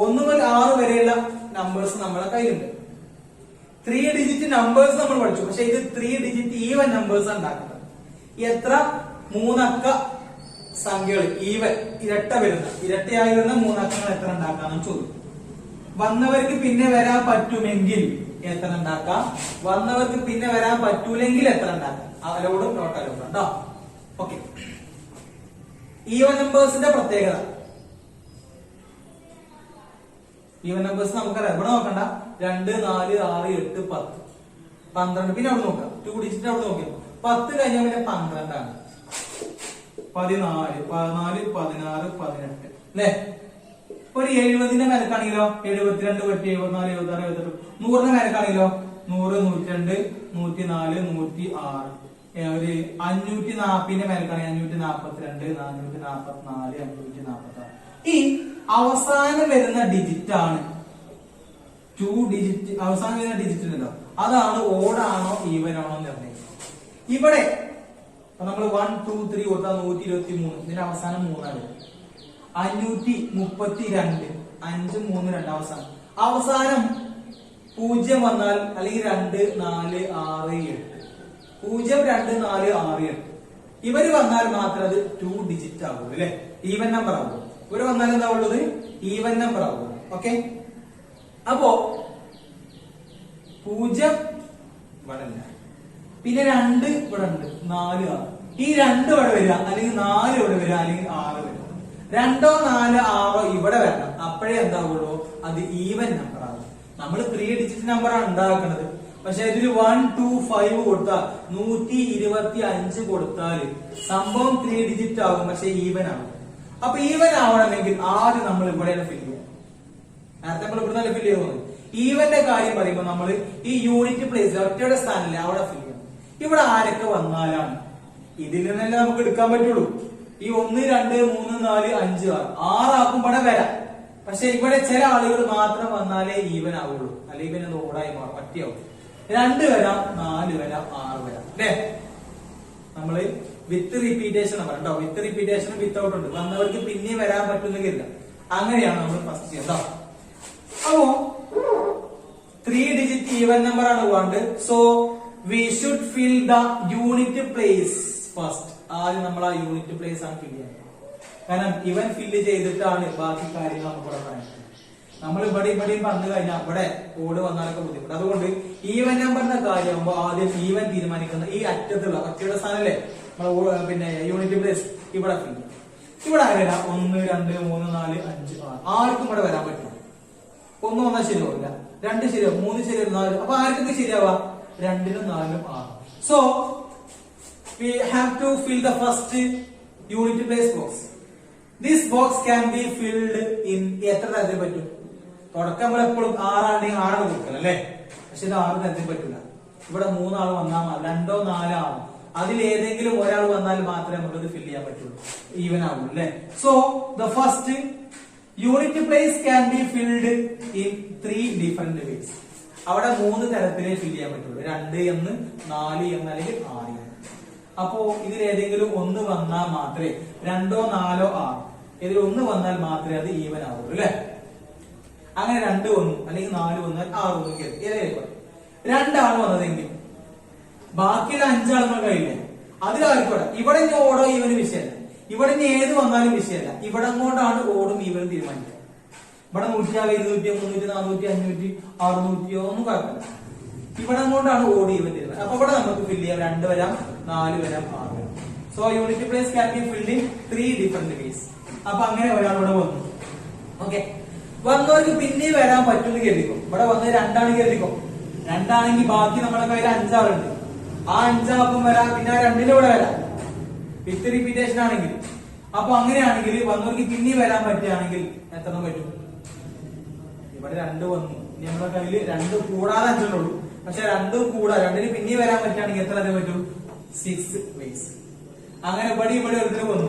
1 മുതൽ 6 വരെയുള്ള നമ്പേഴ്സ് നമ്മുടെ കയ്യിലുണ്ട്. 3-digit നമ്പേഴ്സ് നമ്മൾ പഠിച്ചു. പക്ഷെ ഇത് 3-digit ഈവൻ നമ്പേഴ്സ് ഉണ്ടാക്കുന്നത്. എത്ര 3 അക്ക സംഖ്യകൾ ഈവൻ ഇരട്ടയായി വരുന്ന 3 അക്കങ്ങൾ എത്ര ഉണ്ടാക്കാന്ന് ചോദിക്കും. വന്നവർക്ക് പിന്നെ വരാൻ പറ്റുമെങ്കിൽ എത്ര ഉണ്ടാക്കാം, വന്നവർക്ക് പിന്നെ വരാൻ പറ്റൂലെങ്കിൽ എത്ര ഉണ്ടാക്കാം. അലോടും നോട്ട് അലോടും കേട്ടോ. ഓക്കെ, ഈവൻ നമ്പേഴ്സിന്റെ പ്രത്യേകത. ഈവൻ നമ്പേഴ്സ് നമുക്കറിയാം. ഇവിടെ നോക്കണ്ട. 2 4 6 8 10 12. പിന്നെ അവിടെ നോക്കാം 2 ഡിജിറ്റ് അവിടെ നോക്കിയോ. 10 കഴിഞ്ഞാൽ പിന്നെ 12 ആണ്. 14 14 16 18 അല്ലേ? ഒരു 70ന്റെ മേലക്കാണെങ്കിലോ 72 വെട്ടി 74 76 78. 100ന്റെ മേലക്കാണെങ്കിലോ 100 102 104 106. ഒരു 540ന്റെ മേലക്കാണെങ്കിൽ 542 444 546. ഈ അവസാനം വരുന്ന ഡിജിറ്റ് ആണ് 2 ഡിജിറ്റ്. അവസാനം വരുന്ന ഡിജിറ്റ് ഉണ്ടല്ലോ, അതാണ് ഓഡാണോ ഈവൻ ആണോ നിർണ്ണയിക്കുന്നത്. ഇവിടെ നമ്മൾ 1 2 3 കൊടുത്താൽ 123. ഇതിന്റെ അവസാനം 3 ആണ്. 532 5 3 2 അവസാനം. അവസാനം 0 വന്നാൽ അല്ലെങ്കിൽ 2 4 6 8 0 2 4 6 8 ഇവര് വന്നാൽ മാത്രം അത് 2 ഡിജിറ്റ് ആവുള്ളൂ അല്ലെ? ഈവൻ നമ്പർ ആവുള്ളൂ. ഇവര് വന്നാൽ എന്താ ഉള്ളത്? ഈവൻ നമ്പർ ആവുള്ളൂ. ഓക്കെ, അപ്പോ 0 ഇവിടെ ഇല്ല, പിന്നെ 2 ഇവിടെ ഉണ്ട്, 4 6. ഈ 2 ഇവിടെ വരിക, അല്ലെങ്കിൽ 4 ഇവിടെ വരിക, അല്ലെങ്കിൽ 6 വരിക. 2 4 6 ഇവിടെ വരണം. അപ്പോഴേ എന്താവുള്ളൂ? അത് ഈവൻ നമ്പർ ആകും. നമ്മൾ 3 ഡിജിറ്റ് നമ്പർ ആണ് ഉണ്ടാക്കുന്നത്. പക്ഷെ ഇതിൽ 1 2 5 കൊടുത്താൽ 125 കൊടുത്താൽ സംഭവം 3 ഡിജിറ്റ് ആകും, പക്ഷെ ഈവൻ ആകും. അപ്പൊ ഈവൻ ആവണമെങ്കിൽ ആദ്യം നമ്മൾ ഇവിടെയാണ് ഫില്ല് ചെയ്യുക. നേരത്തെ നമ്മൾ ഇവിടെ നല്ല ഫില്ല് ചെയ്യുന്നത്. ഈവന്റെ കാര്യം പറയുമ്പോൾ നമ്മൾ ഈ യൂണിറ്റ് പ്ലേസ് ഒറ്റയുടെ സ്ഥാനല്ലേ അവിടെ ഫില്ല് ചെയ്യണം. ഇവിടെ ആരൊക്കെ വന്നാലാണ് ഇതിൽ നിന്നല്ലേ നമുക്ക് എടുക്കാൻ പറ്റുള്ളൂ. ഈ 1 2 3 4 5 6 ആക്കുമ്പോടെ വരാം. പക്ഷെ ഇവിടെ ചില ആളുകൾ മാത്രം വന്നാലേ ഈവൻ ആവുള്ളൂ, അല്ലെങ്കിൽ പിന്നെ അത് ഓടായി മാറും, പറ്റിയാവും. 2 വരാം, 4 വരാം, 6 വരാം അല്ലേ? നമ്മള് വിത്ത് റിപ്പീറ്റേഷൻ കേട്ടോ. വിത്ത് റിപ്പീറ്റേഷൻ വിത്തൗട്ട് ഉണ്ട്. വന്നവർക്ക് പിന്നെ വരാൻ പറ്റുന്നില്ല. അങ്ങനെയാണ് നമ്മൾ ഫസ്റ്റ് ചെയ്യുന്നത്. അപ്പോ 3 ഡിജിറ്റ് ഈവൻ നമ്പർ ആണ് വേണ്ടത്. So we should fill the unit place first. ആദ്യം നമ്മൾ ആ യൂണിറ്റ് പ്ലേസ് ആണ് ഫിൽ ചെയ്യുന്നത്. കാരണം ഇവൻ ഫില്ല് ചെയ്തിട്ടാണ് ബാക്കി കാര്യങ്ങൾ നമുക്ക് ഇവിടെ പറയുന്നത്. നമ്മൾ ഇവിടെയും പറഞ്ഞു കഴിഞ്ഞാൽ ഇവിടെ കോഡ് വന്നാലൊക്കെ ബുദ്ധിമുട്ട്. അതുകൊണ്ട് ഈവൻ നമ്പറിന്റെ കാര്യമാകുമ്പോൾ ആദ്യം ഈവൻ തീരുമാനിക്കുന്ന ഈ അറ്റത്തുള്ള ഒറ്റയുടെ സ്ഥാനല്ലേ പിന്നെ യൂണിറ്റ് പ്ലേസ് ഇവിടെ ഫിൽ ചെയ്യും. ഇവിടെ വരാം 1 2 3 4 5 6. ആർക്കും ഇവിടെ വരാൻ പറ്റും. 1 വന്നാൽ ശരിയാവില്ല, 2 ശരിയാവും, 3 ശരിയാവും, 4. അപ്പൊ ആർക്കൊക്കെ ശരിയാവാ? 2 4 6. So we have to fill the first unit place box. This box can be filled in എത്ര തരത്തിൽ പറ്റും? തുടക്കം നമ്മൾ എപ്പോഴും 6 ആണെങ്കിൽ 6 കൊടുക്കണം അല്ലേ? പക്ഷെ ഇത് 6 തരത്തിൽ പറ്റില്ല. ഇവിടെ 3 ആൾ വന്നാൽ 2 4 ആവും. അതിൽ ഏതെങ്കിലും ഒരാൾ വന്നാൽ മാത്രമേ നമുക്ക് ഫിൽ ചെയ്യാൻ പറ്റുള്ളൂ, ഈവൻ ആവുള്ളൂ അല്ലെ? So the first unit place can be filled in 3 different vase. അവിടെ 3 തരത്തിലേ ഫില്ല് ചെയ്യാൻ പറ്റുള്ളൂ. 2 എന്ന്, 4 എന്ന്, അല്ലെങ്കിൽ 6 എന്ന്. അപ്പോ ഇതിൽ ഏതെങ്കിലും ഒന്ന് വന്നാൽ മാത്രമേ 2, 4, 6 ഇതിൽ ഒന്ന് വന്നാൽ മാത്രമേ അത് ഈവൻ ആവുള്ളൂ അല്ലെ. അങ്ങനെ 2 വന്നു അല്ലെങ്കിൽ 4 വന്നാൽ 6 വന്നു ഏതായിരിക്കും 2 ആണ് വന്നതെങ്കിൽ ബാക്കിയുള്ള 5 ആളുകൾ കഴിയില്ലേ അതിലായിരിക്കും. ഇവിടെ ഇനി ഓടോ ഈവന് വിഷയമല്ല, ഇവിടെ ഇനി ഏത് വന്നാലും വിഷയമല്ല. ഇവിടെ അങ്ങോട്ടാണ് ഓടും ഈവനും തീരുമാനിക്കുക. ഇവിടെ 150, 200, 300, 400, 500, 600 ഒന്നും കുഴപ്പമില്ല. ഇവിടെ അങ്ങോട്ടാണ് ഓട് ഈവൻ തീരുമാനം. അപ്പൊ ഇവിടെ നമുക്ക് ഫില്ല് ചെയ്യാം 2 വരാം, 4 വരാം, 6 വരാം. So unit place can be filled in 3 different vase. അപ്പൊ അങ്ങനെ ഒരാളിവിടെ വന്നു. ഓക്കെ, വന്നവർക്ക് പിന്നെ വരാൻ പറ്റുമെന്ന് കരുതിക്കും. ഇവിടെ വന്നത് 2 ആണ് കരുതിക്കും. 2 ആണെങ്കിൽ ബാക്കി നമ്മുടെ കയ്യിൽ 5 ആളുണ്ട്. ആ 5 ആൾക്കും വരാം, പിന്നെ ആ 2 ഇവിടെ വരാം വിത്ത് റിപ്പീറ്റേഷൻ ആണെങ്കിൽ. അപ്പൊ അങ്ങനെയാണെങ്കിൽ വന്നവർക്ക് പിന്നെ വരാൻ പറ്റുകയാണെങ്കിൽ എത്ര പറ്റും? ഇവിടെ 2 വന്നു, ഇനി നമ്മുടെ കയ്യിൽ 2 കൂടാതെ 5 ഉള്ളൂ. പക്ഷെ 2 കൂടാതെ 2ന് പിന്നെ വരാൻ പറ്റുകയാണെങ്കിൽ എത്ര അധികം പറ്റും? 6 വേസ്. അങ്ങനെ ഇവിടെ ഒരുത്തിന് വന്നു.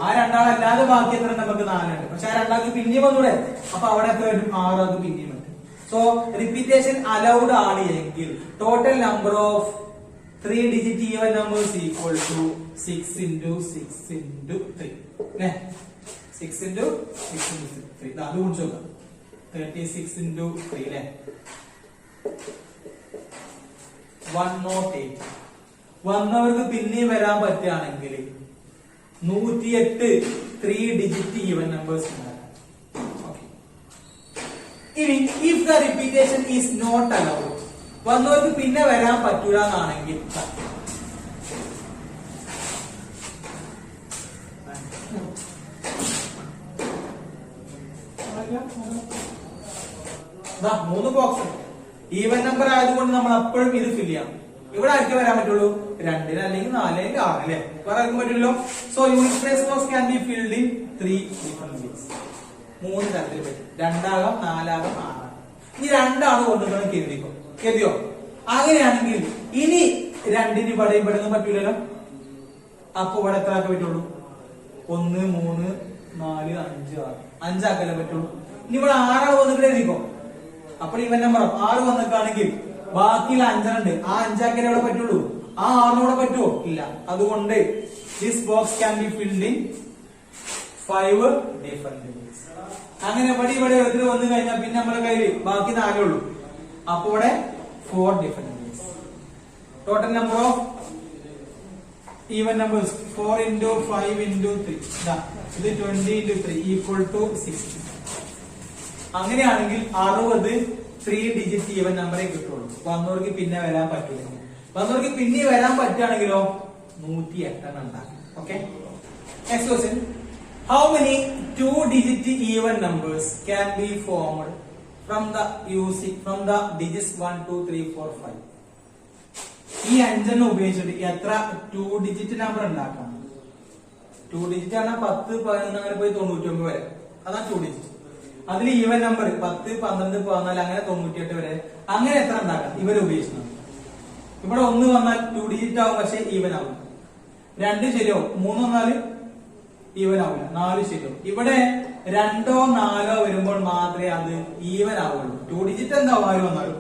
ആ 2 ആളല്ലാതെ ബാക്കി എത്ര നമുക്ക് 4 ഉണ്ട്. പക്ഷെ ആ 2 ആൾക്ക് പിന്നെ വന്നൂടെ? അപ്പൊ അവിടെ എത്ര വരും? 6 ആൾക്ക് പിന്നെയും പറ്റും. സോ റിപ്പീറ്റേഷൻ അലൗഡ് ആണ് എങ്കിൽ total number of 3 digit even numbers equal to 6 into 6 into 3 അല്ലേ? 6 into 6 into 3 അത് കുറിച്ച് നോക്കാം. 36 into 3 അല്ലേ? 108. വന്നവർക്ക് പിന്നെ വരാൻ പറ്റുകയാണെങ്കിൽ 108 3 ഡിജിറ്റ് ഈവൻ നമ്പേഴ്സ് ഉണ്ടാക്കാം. ഇനി if the repetition is not allowed, വന്നവർക്ക് പിന്നെ വരാൻ പറ്റൂല എന്നാണെങ്കിൽ മൂന്ന് ബോക്സ് ഈവൻ നമ്പർ ആയതുകൊണ്ട് നമ്മൾ അപ്പോഴും ഇത് ഫില്ല് ചെയ്യാം. ഇവിടെ ആർക്ക് വരാൻ പറ്റുള്ളൂ? 2 അല്ലെങ്കിൽ 4 അല്ലെങ്കിൽ 6 അല്ലെ? വേറെ ആർക്കും പറ്റില്ലല്ലോ. So unit place box can be filled in 3 different vase. 3 തരത്തിൽ പറ്റും. 2 ആകാം, 4 ആകാം, 6 ആകാം. ഈ 2 ആണ് കൊണ്ടുവന്ന് കരുതിയോ? അങ്ങനെയാണെങ്കിൽ ഇനി 2ന് ഇവിടെ പറ്റൂലല്ലോ. അപ്പൊ ഇവിടെ എത്ര ആക്കാൻ പറ്റുള്ളൂ? 1, 3, 4, 5, 6 5 ആക്കല്ലേ പറ്റുള്ളൂ. ഇനി ഇവിടെ 6 വന്നിട്ട് എഴുതിക്കോ. അപ്പോൾ ഇവൻ നമ്പർ 6 വന്നിട്ടാണെങ്കിൽ ബാക്കിയുള്ള 5 ഉണ്ട്. ആ 5 ആക്കലേ ഇവിടെ പറ്റുള്ളൂ. ആ 6 ഇവിടെ പറ്റുമോ? ഇല്ല. അതുകൊണ്ട് this box can be filled in 5 different vase. അങ്ങനെ ഇവിടെ എടുത്തിട്ട് വന്നു കഴിഞ്ഞാൽ പിന്നെ നമ്മുടെ കയ്യിൽ ബാക്കി 4 ഉള്ളൂ. അപ്പൊ ഇവിടെ 4 different vase. Total number of even numbers 4 into 5 into 3 ഇത് 20 into 3 ഈക്വൽ ടു 60. അങ്ങനെയാണെങ്കിൽ 60 3 ഡിജിറ്റ് ഈവൻ നമ്പറേ കിട്ടുള്ളൂ. വന്നവർക്ക് പിന്നെ വരാൻ പറ്റില്ല. വന്നവർക്ക് പിന്നെ വരാൻ പറ്റുകയാണെങ്കിലോ 108 ഉണ്ടാകും. Okay, next question. How many 2-digit even numbers can be formed from the digits 1, 2, 3, 4, 5? ഈ 5 ഉപയോഗിച്ചിട്ട് എത്ര 2-digit നമ്പർ ഉണ്ടാക്കാം? 2-digit ആണ് 10, 11 അങ്ങനെ പോയി 99 വരെ. അതാണ് 2-digit. അതിൽ ഈവൻ നമ്പർ 10, 12, 14 അങ്ങനെ 98 വരെ. അങ്ങനെ എത്ര ഉണ്ടാക്കാം ഇവർ ഉപയോഗിക്കുന്നത്? ഇവിടെ 1 വന്നാൽ 2-digit ആവും, പക്ഷെ ഈവൻ ആവും. 2 ശരിയാവും. 3 വന്നാൽ ഈവൻ ആവില്ല. 4 ശരിയാവും. ഇവിടെ 2, 4 വരുമ്പോൾ മാത്രമേ അത് ഈവൻ ആവുള്ളൂ. 2-digit എന്താവും ആര് വന്നാലും.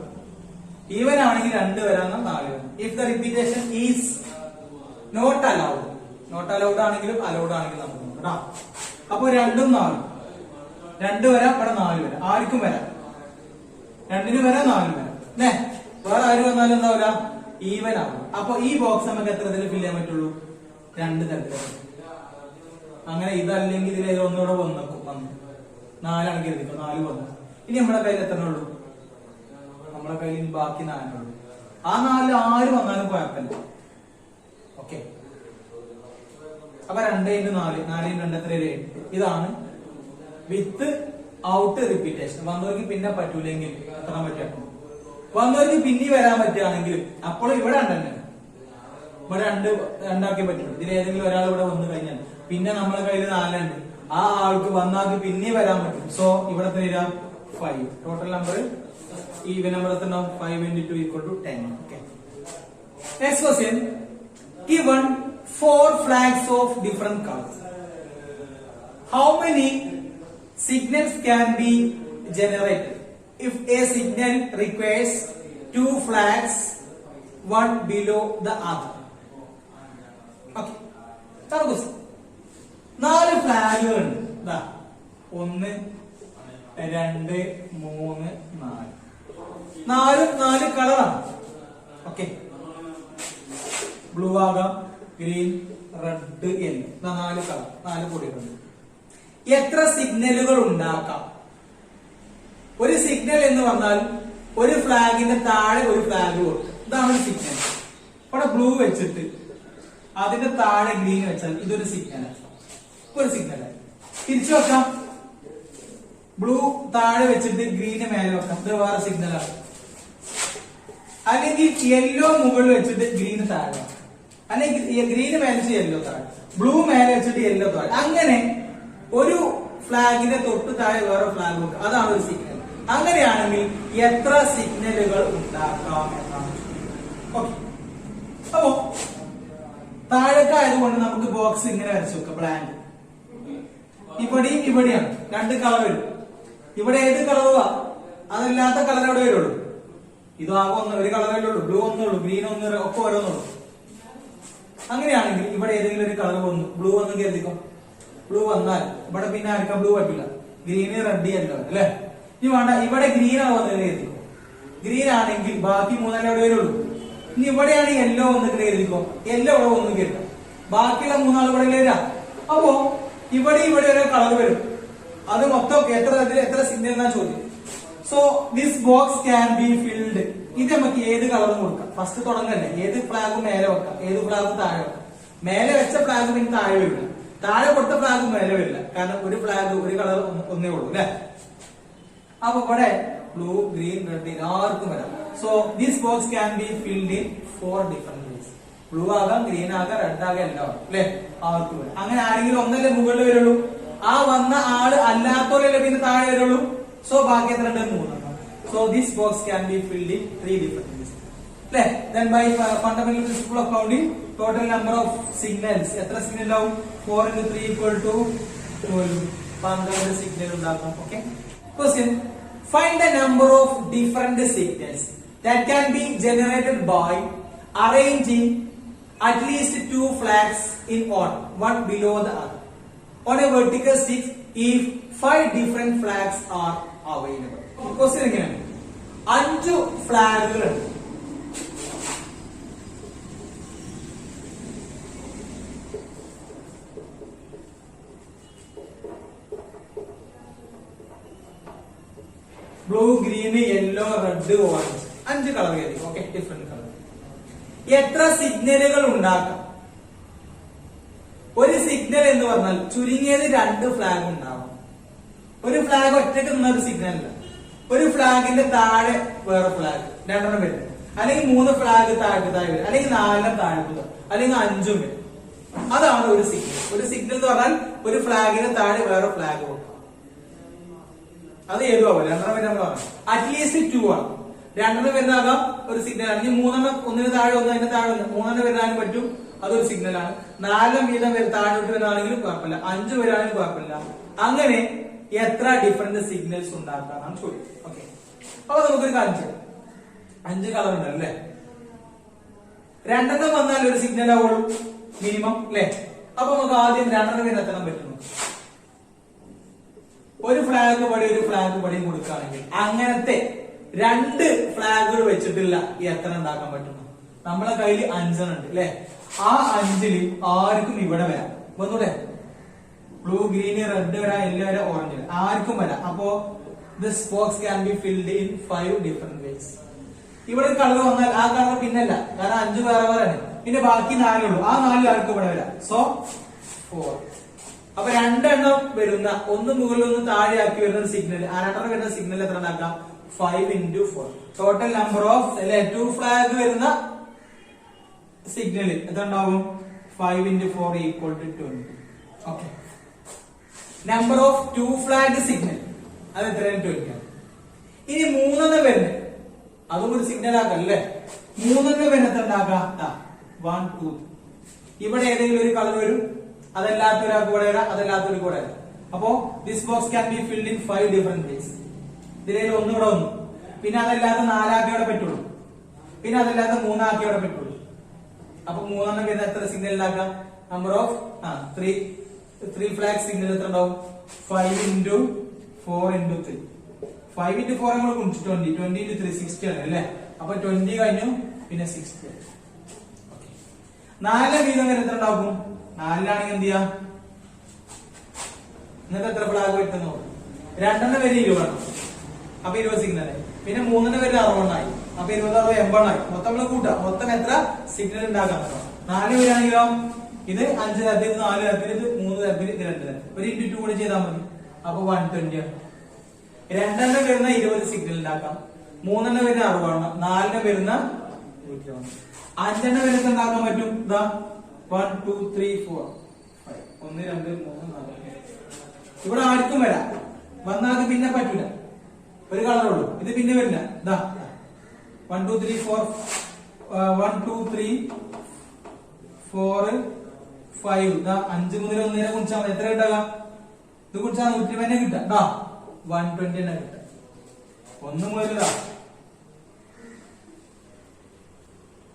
ഈവൻ ആണെങ്കിൽ 2 വരാം, 4 വരാം. If the repetition is not allowed, ആണെങ്കിലും അലൗഡ് ആണെങ്കിലും നമുക്ക് നോക്കാം. അപ്പൊ 2 ഉം 4 2 വരാം, ഇവിടെ 4 വരാം. ആർക്കും വരാം. 2ന് വരാം, 4 വരാം. വേറെ ആര് വന്നാലും എന്താവില്ല, ഈവൻ ആവും. അപ്പൊ ഈ ബോക്സ് നമുക്ക് എത്ര തരത്തിൽ ഫില്ല് ചെയ്യാൻ പറ്റുള്ളൂ? 2 തരത്തിൽ. അങ്ങനെ ഇതല്ലെങ്കിൽ ഇതിൽ ഒന്നുകൂടെ വന്നു 4 ആണെങ്കിൽ എഴുതിക്കോ. 4 വന്നു. ഇനി നമ്മുടെ കയ്യിൽ എത്ര ഉള്ളൂ? നമ്മളെ കയ്യിൽ ബാക്കി 4 ഉള്ളൂ. ആ 4 ആര് വന്നാലും കുഴപ്പമില്ല. ഓക്കെ, അപ്പൊ 2 into 4 4 into 2 എത്ര? 8. ഇതാണ് വിത്ത് ഔട്ട് റിപ്പീറ്റേഷൻ. വന്നവർക്ക് പിന്നെ പറ്റൂലെങ്കിൽ എത്ര പറ്റും? വന്നവർക്ക് പിന്നെ വരാൻ പറ്റുകയാണെങ്കിൽ അപ്പോൾ ഇവിടെ 2 തന്നെ. ഇവിടെ 2 ആക്കി പറ്റുള്ളൂ. ഇതിൽ ഏതെങ്കിലും ഒരാൾ ഇവിടെ വന്നു കഴിഞ്ഞാൽ പിന്നെ നമ്മളെ കയ്യിൽ 4 ഉണ്ട്. ആ ആൾക്ക് വന്നാൾക്ക് പിന്നെ വരാൻ പറ്റും. സോ ഇവിടെ തരാം 5. ടോട്ടൽ നമ്പർ ഈവൻ നമ്പർ എത്ര? 5 into 2 equal to 10. Okay, next question. Given 4 flags of different colors, how many signals can be generated if a signal requires two flags, one below the other. Okay. നാല് ഫ്ലാഗുകളുണ്ട്. ഇതാ 1 2 3 4. നാലും 4 കളറാണ്. ഓക്കെ. ബ്ലൂ ആകാം, ഗ്രീൻ, റെഡ്, യെല്ലോ. 4 കളർ, 4 പൊടികളുണ്ട്. എത്ര സിഗ്നലുകൾ ഉണ്ടാക്കാം? ഒരു സിഗ്നൽ എന്ന് പറഞ്ഞാൽ ഒരു ഫ്ലാഗിന്റെ താഴെ ഒരു ഫ്ലാഗ് കൊടുക്കും. ഇതാണ് ഒരു സിഗ്നൽ. ഇവിടെ ബ്ലൂ വെച്ചിട്ട് അതിന്റെ താഴെ ഗ്രീൻ വെച്ചാൽ ഇതൊരു സിഗ്നലാണ്. ഒരു സിഗ്നലായി. തിരിച്ചു വെക്കാം. ബ്ലൂ താഴെ വെച്ചിട്ട് ഗ്രീന് മേലെ വെക്കാം. ഇത് വേറെ സിഗ്നലാണ്. അല്ലെങ്കിൽ യെല്ലോ മുകളിൽ വെച്ചിട്ട് ഗ്രീന് താഴെ വെക്കാം. അല്ലെങ്കിൽ ഗ്രീന് മേലെ വെച്ച് യെല്ലോ താഴെ, ബ്ലൂ മേലെ വെച്ചിട്ട് യെല്ലോ താഴെ. അങ്ങനെ ഒരു ഫ്ലാഗിന്റെ തൊട്ട് താഴെ വേറെ ഫ്ലാഗ് വെക്കാം. അതാണ് ഒരു സിഗ്നൽ. അങ്ങനെയാണെങ്കിൽ എത്ര സിഗ്നലുകൾ ഉണ്ടാക്കാം എന്നാണ്. ഓക്കെ. അപ്പോ താഴേക്ക് ആയതുകൊണ്ട് നമുക്ക് ബോക്സ് ഇങ്ങനെ വരച്ചു വെക്കാം. ബ്ലാങ്ക്. ഇവിടെയും ഇവിടെയാണ് 2 കളർ വരും. ഇവിടെ ഏത് കളറുവാ അതല്ലാത്ത കളർ എവിടെ വരുള്ളൂ? ഇതാകും ഒരു കളറല്ലേ ഉള്ളൂ. ബ്ലൂ ഒന്നേ ഉള്ളൂ, ഗ്രീൻ ഒന്നും ഒക്കെ ഓരോന്നുള്ളൂ. അങ്ങനെയാണെങ്കിൽ ഇവിടെ ഏതെങ്കിലും ഒരു കളർ വന്നു, ബ്ലൂ വന്ന് കരുതിക്കോ. ബ്ലൂ വന്നാൽ ഇവിടെ പിന്നെ ആർക്കാ ബ്ലൂ പറ്റില്ല. ഗ്രീന്, റെഡ്, യെല്ലോ അല്ലെ? ഇനി വേണ്ട, ഇവിടെ ഗ്രീൻ ആവുന്ന കരുതിക്കോ. ഗ്രീൻ ആണെങ്കിൽ ബാക്കി 3 എവിടെ വരുള്ളൂ. ഇനി ഇവിടെയാണ് യെല്ലോ വന്നിട്ട് കരുതിക്കോ. യെല്ലോ ഇവിടെ വന്ന് കരുതാം. ബാക്കിയുള്ള 3 ഇവിടെ വരാം. അപ്പോ ഇവിടെ ഓരോ കളർ വരും. അത് മൊത്തം എത്ര സിഗ്നൽ എന്നാ ചോദ്യം. So this box can be filled. ഇത് നമുക്ക് ഏത് കളറും കൊടുക്കാം. ഫസ്റ്റ് തുടങ്ങല്ലേ, ഏത് ഫ്ലാഗും മേലെ വെക്കാം, ഏത് ഫ്ലാഗും താഴെ വെക്കാം. മേലെ വെച്ച ഫ്ലാഗ് പിന്നെ താഴെ വരില്ല, താഴെ കൊടുത്ത ഫ്ലാഗ് മേലെ വരില്ല. കാരണം ഒരു ഫ്ലാഗ് ഒരു കളർ ഒന്നേ ഉള്ളൂ അല്ലെ? അപ്പൊ ഇവിടെ ബ്ലൂ, ഗ്രീൻ, റെഡ് ആർക്കും വരാം. So this box can be filled in 4 different vase. Blue ആകാം, ഗ്രീൻ ആകാം, റെഡ് ആകാം, എല്ലാം ആകാം അല്ലെ? ആർക്കും വരാം. അങ്ങനെ ആരെങ്കിലും ഒന്നല്ലേ മുകളിൽ വരുള്ളൂ. ആ വന്ന ആള് അല്ലാത്തവരല്ലേ പിന്നെ താഴെ വരുള്ളൂ. സോ ബാക്കി എത്ര ഉണ്ട്? 3. So this box can be filled in 3 different ways അല്ലെ? Then by fundamental principle of counting total number of signals എത്ര സിഗ്നൽ ആവും? 4 into 3 equal to 12. 12 സിഗ്നൽ ഉണ്ടാക്കാം. Okay. Question: find the number of different signals that can be generated by arranging at least 2 flags in order, one below the other, on a vertical stick if 5 different flags are available. Question എങ്ങനെയാണ്? 5 ഫ്ലാഗുകളുണ്ട്. Blue, green, yellow, red, orange 5 colour ആയിരിക്കും. Okay, different colour. എത്ര സിഗ്നലുകൾ ഉണ്ടാക്കാം? ഒരു സിഗ്നൽ എന്ന് പറഞ്ഞാൽ ചുരുങ്ങിയത് 2 ഫ്ലാഗ് ഉണ്ടാവും. ഒരു ഫ്ലാഗ് ഒറ്റയ്ക്ക് നിന്ന ഒരു സിഗ്നൽ അല്ല. ഒരു ഫ്ലാഗിന്റെ താഴെ വേറെ ഫ്ലാഗ് 2 വരും, അല്ലെങ്കിൽ 3 ഫ്ലാഗ് താഴെ വരും, അല്ലെങ്കിൽ 4 താഴെ വരും, അല്ലെങ്കിൽ 5 വരും. അതാണ് ഒരു സിഗ്നൽ. ഒരു സിഗ്നൽ എന്ന് പറഞ്ഞാൽ ഒരു ഫ്ലാഗിന് താഴെ വേറെ ഫ്ലാഗ് വെക്കാം. അത് ഏതും ആവും. 2 വരുന്ന പറഞ്ഞു അറ്റ്ലീസ്റ്റ് 2 ആണ്. 2 വരുന്നാകാം ഒരു സിഗ്നൽ ആണ്. ഇനി 3 ഒന്നിന് താഴെ ഒന്ന്, അതിന് താഴെ ഒന്ന്, 3 വരാനും പറ്റും, അതൊരു സിഗ്നലാണ്. 4 വീതം താഴോട്ട് വരാണെങ്കിലും കുഴപ്പമില്ല, 5 വരാണെങ്കിലും കുഴപ്പമില്ല. അങ്ങനെ എത്ര ഡിഫറെന്റ് സിഗ്നൽസ് ഉണ്ടാക്കാനാണ് ചോദ്യം. ഓക്കെ. അപ്പൊ നമുക്കൊരു കാര്യം ചെയ്യാം. 5 കളർ ഉണ്ട് അല്ലേ? 2 വന്നാൽ ഒരു സിഗ്നൽ ആവുള്ളൂ മിനിമം അല്ലെ? അപ്പൊ നമുക്ക് ആദ്യം 2 വരെ എത്താൻ പറ്റുന്നു. ഒരു ഫ്ലാഗ് പടി ഒരു ഫ്ലാഗ് പടിയും കൊടുക്കുകയാണെങ്കിൽ അങ്ങനത്തെ 2 ഫ്ലാഗുകൾ വെച്ചിട്ടില്ല എത്ര ഉണ്ടാക്കാൻ പറ്റുന്നു? നമ്മളെ കയ്യിൽ 5 ഉണ്ട് അല്ലെ? ആ 5ൽ ആർക്കും ഇവിടെ വരാം. ഒന്നൂടെ ബ്ലൂ, ഗ്രീൻ, റെഡ് വരാം, യെല്ലോ വരാം, ഓറഞ്ച് വരാം, ആർക്കും വരാം. അപ്പോ this box can be filled in 5 different vase. ഇവിടെ കളർ വന്നാൽ ആ കളർ പിന്നല്ല, കാരണം 5 വേറെ വേറെ, പിന്നെ ബാക്കി 4 ഉള്ളൂ. ആ 4 ആർക്കും ഇവിടെ വരാം. സോ 4. അപ്പൊ 2 എണ്ണം വരുന്ന, ഒന്ന് മുകളിൽ ഒന്ന് താഴെയാക്കി വരുന്ന സിഗ്നൽ, ആ 2 വരുന്ന സിഗ്നൽ എത്ര ഉണ്ടാക്കാം? 5 into 4. Total number of 2 flag വരുന്ന സിഗ്നൽ എത്ര ഉണ്ടാവും? 5 into 4 equal to 20. Okay. Number of 2 flag signal അത് എത്രയാണ്? 20 ആണ്. ഇനി 3 വരുന്നത് അതും ഒരു സിഗ്നൽ ആക്കാം അല്ലേ? 3 വരുന്ന എത്ര ഉണ്ടാക്കാം? 1 2. ഇവിടെ ഏതെങ്കിലും ഒരു കളർ വരും, അതല്ലാത്ത ഒരാൾക്ക് ഇവിടെ വരാം, അതല്ലാത്ത ഒരു കൂടെ വരാം. അപ്പോ this box can be filled in 5 different vase. ഇതിൽ ഒന്ന് ഇവിടെ വന്നു, പിന്നെ അതല്ലാത്ത 4 ആക്കി ഇവിടെ പറ്റുള്ളൂ, പിന്നെ അതല്ലാത്ത 3 ആക്കി ഇവിടെ പറ്റുള്ളൂ. അപ്പൊ 3 വരുന്ന എത്ര സിഗ്നൽ ഉണ്ടാക്കാം? നമ്പർ ഓഫ് 3 ഫ്ലാഗ് സിഗ്നൽ എത്ര ഉണ്ടാവും? 5 into 4 into 3. 5 into 4 നമ്മൾ കുറിച്ച് 20 into 3 60 ആണ് അല്ലേ? അപ്പൊ 20 കഴിഞ്ഞു, പിന്നെ 60. 4 വീതം വരെ എത്ര ഉണ്ടാക്കും? 4 എന്ത് ചെയ്യാം? എന്നിട്ട് എത്ര ഫ്ലാഗ് വരുത്തുന്നു? 2 വരെ 20, അപ്പൊ 20 സിഗ്നൽ. പിന്നെ 3 വരെ 60 ആയി, അപ്പൊ 20 60 80 ആയി. മൊത്തം നമ്മൾ കൂട്ടാം, മൊത്തം എത്ര സിഗ്നൽ ഉണ്ടാക്കാം? 4 വരാണെങ്കിലോ ഇത് 5 തരത്തിൽ, 4 തരത്തിൽ, ഇത് 3 തരത്തിൽ, ഇത് 2 തരത്തിൽ. ഒരു into 2 കൂടെ ചെയ്താൽ മതി, അപ്പൊ 120 ആണ്. 2 വരുന്ന 20 സിഗ്നൽ ഉണ്ടാക്കാം, 3 വരുന്ന 60, 4 വരുന്ന 120, 5 വരുന്ന ഉണ്ടാക്കാൻ പറ്റും. ഇതാ 1 2 3 4 5 1 2 3 4. ഇവിടെ ആർക്കും വരാം, വന്നാൽ അത് പിന്നെ പറ്റൂല, ഒരു കളറുള്ളൂ, ഇത് പിന്നെ വരില്ല. ഇതാ 1 2 3 4 1 2 3 4 5. ഇതാ 5 മുതൽ 1 വരെ കുറിച്ചാൽ മതി. എത്ര കിട്ടാം? ഇത് കുറിച്ചാൽ 120 കിട്ടാം. 120 തന്നെ കിട്ടാം. 1 മുതൽ